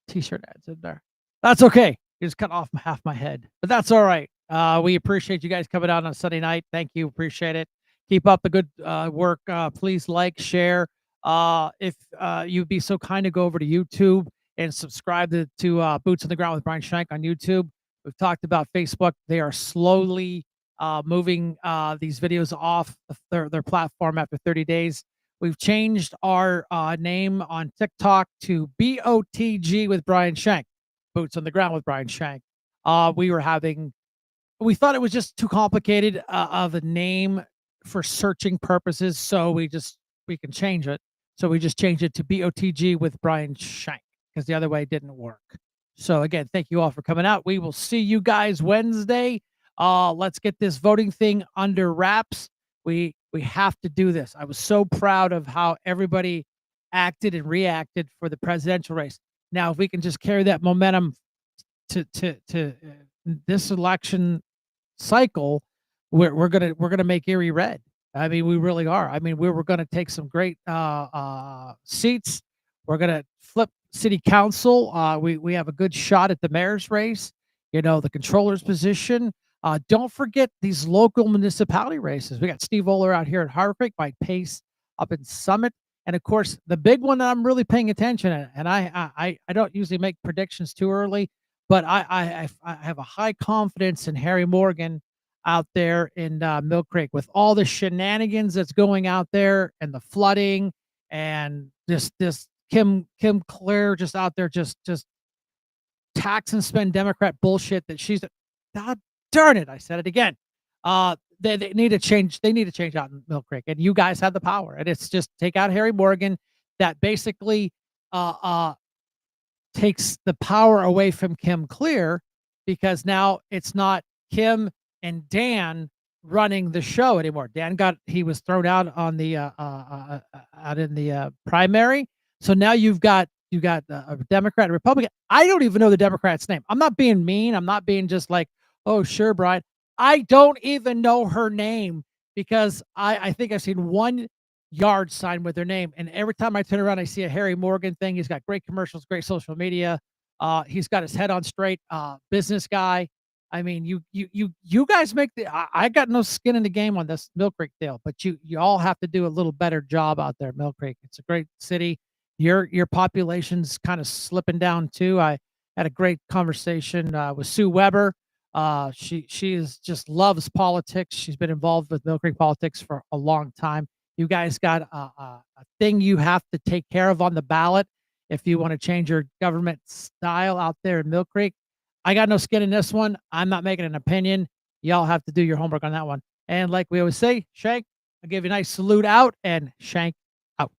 T-shirt ads in there. That's okay. You just cut off half my head, but that's all right. We appreciate you guys coming out on Sunday night. Thank you. Appreciate it. Keep up the good work. Please like, share. If you'd be so kind to go over to YouTube and subscribe to Boots on the Ground with Brian Shank on YouTube. We've talked about Facebook. They are slowly moving these videos off their platform after 30 days. We've changed our name on TikTok to BOTG with Brian Shank, Boots on the Ground with Brian Shank. We thought it was just too complicated of a name for searching purposes, so we can change it. So we just changed it to BOTG with Brian Shank because the other way didn't work. So again, thank you all for coming out. We will see you guys Wednesday. Let's get this voting thing under wraps. We have to do this. I was so proud of how everybody acted and reacted for the presidential race. Now, if we can just carry that momentum to this election cycle, we're gonna make Erie red. I mean, we really are. I mean, we're gonna take some great seats. We're gonna flip city council. We have a good shot at the mayor's race. You know, the controller's position. Don't forget these local municipality races. We got Steve Oler out here at Harbor Creek, Mike Pace up in Summit, and of course the big one that I'm really paying attention at. And I don't usually make predictions too early, but I have a high confidence in Harry Morgan out there in Mill Creek with all the shenanigans that's going out there and the flooding and this Kim Claire just out there just tax and spend Democrat bullshit that she's. God darn it! I said it again. They need to change. They need to change out in Mill Creek, and you guys have the power. And it's just take out Harry Morgan. That basically takes the power away from Kim Clear because now it's not Kim and Dan running the show anymore. Dan he was thrown out on the out in the primary. So now you've got a Democrat and Republican. I don't even know the Democrat's name. I'm not being mean. I'm not being just like, oh, sure, Brian. I don't even know her name because I think I've seen one yard sign with her name. And every time I turn around, I see a Harry Morgan thing. He's got great commercials, great social media. He's got his head on straight, business guy. I mean, you guys make I got no skin in the game on this Mill Creek deal, but you all have to do a little better job out there, Mill Creek. It's a great city. Your population's kind of slipping down too. I had a great conversation with Sue Weber. She just loves politics. She's been involved with Mill Creek politics for a long time. You guys got a thing you have to take care of on the ballot if you want to change your government style out there in Mill Creek. I got no skin in this one. I'm not making an opinion. Y'all have to do your homework on that one. And like we always say, Shank, I'll give you a nice salute out and Shank out.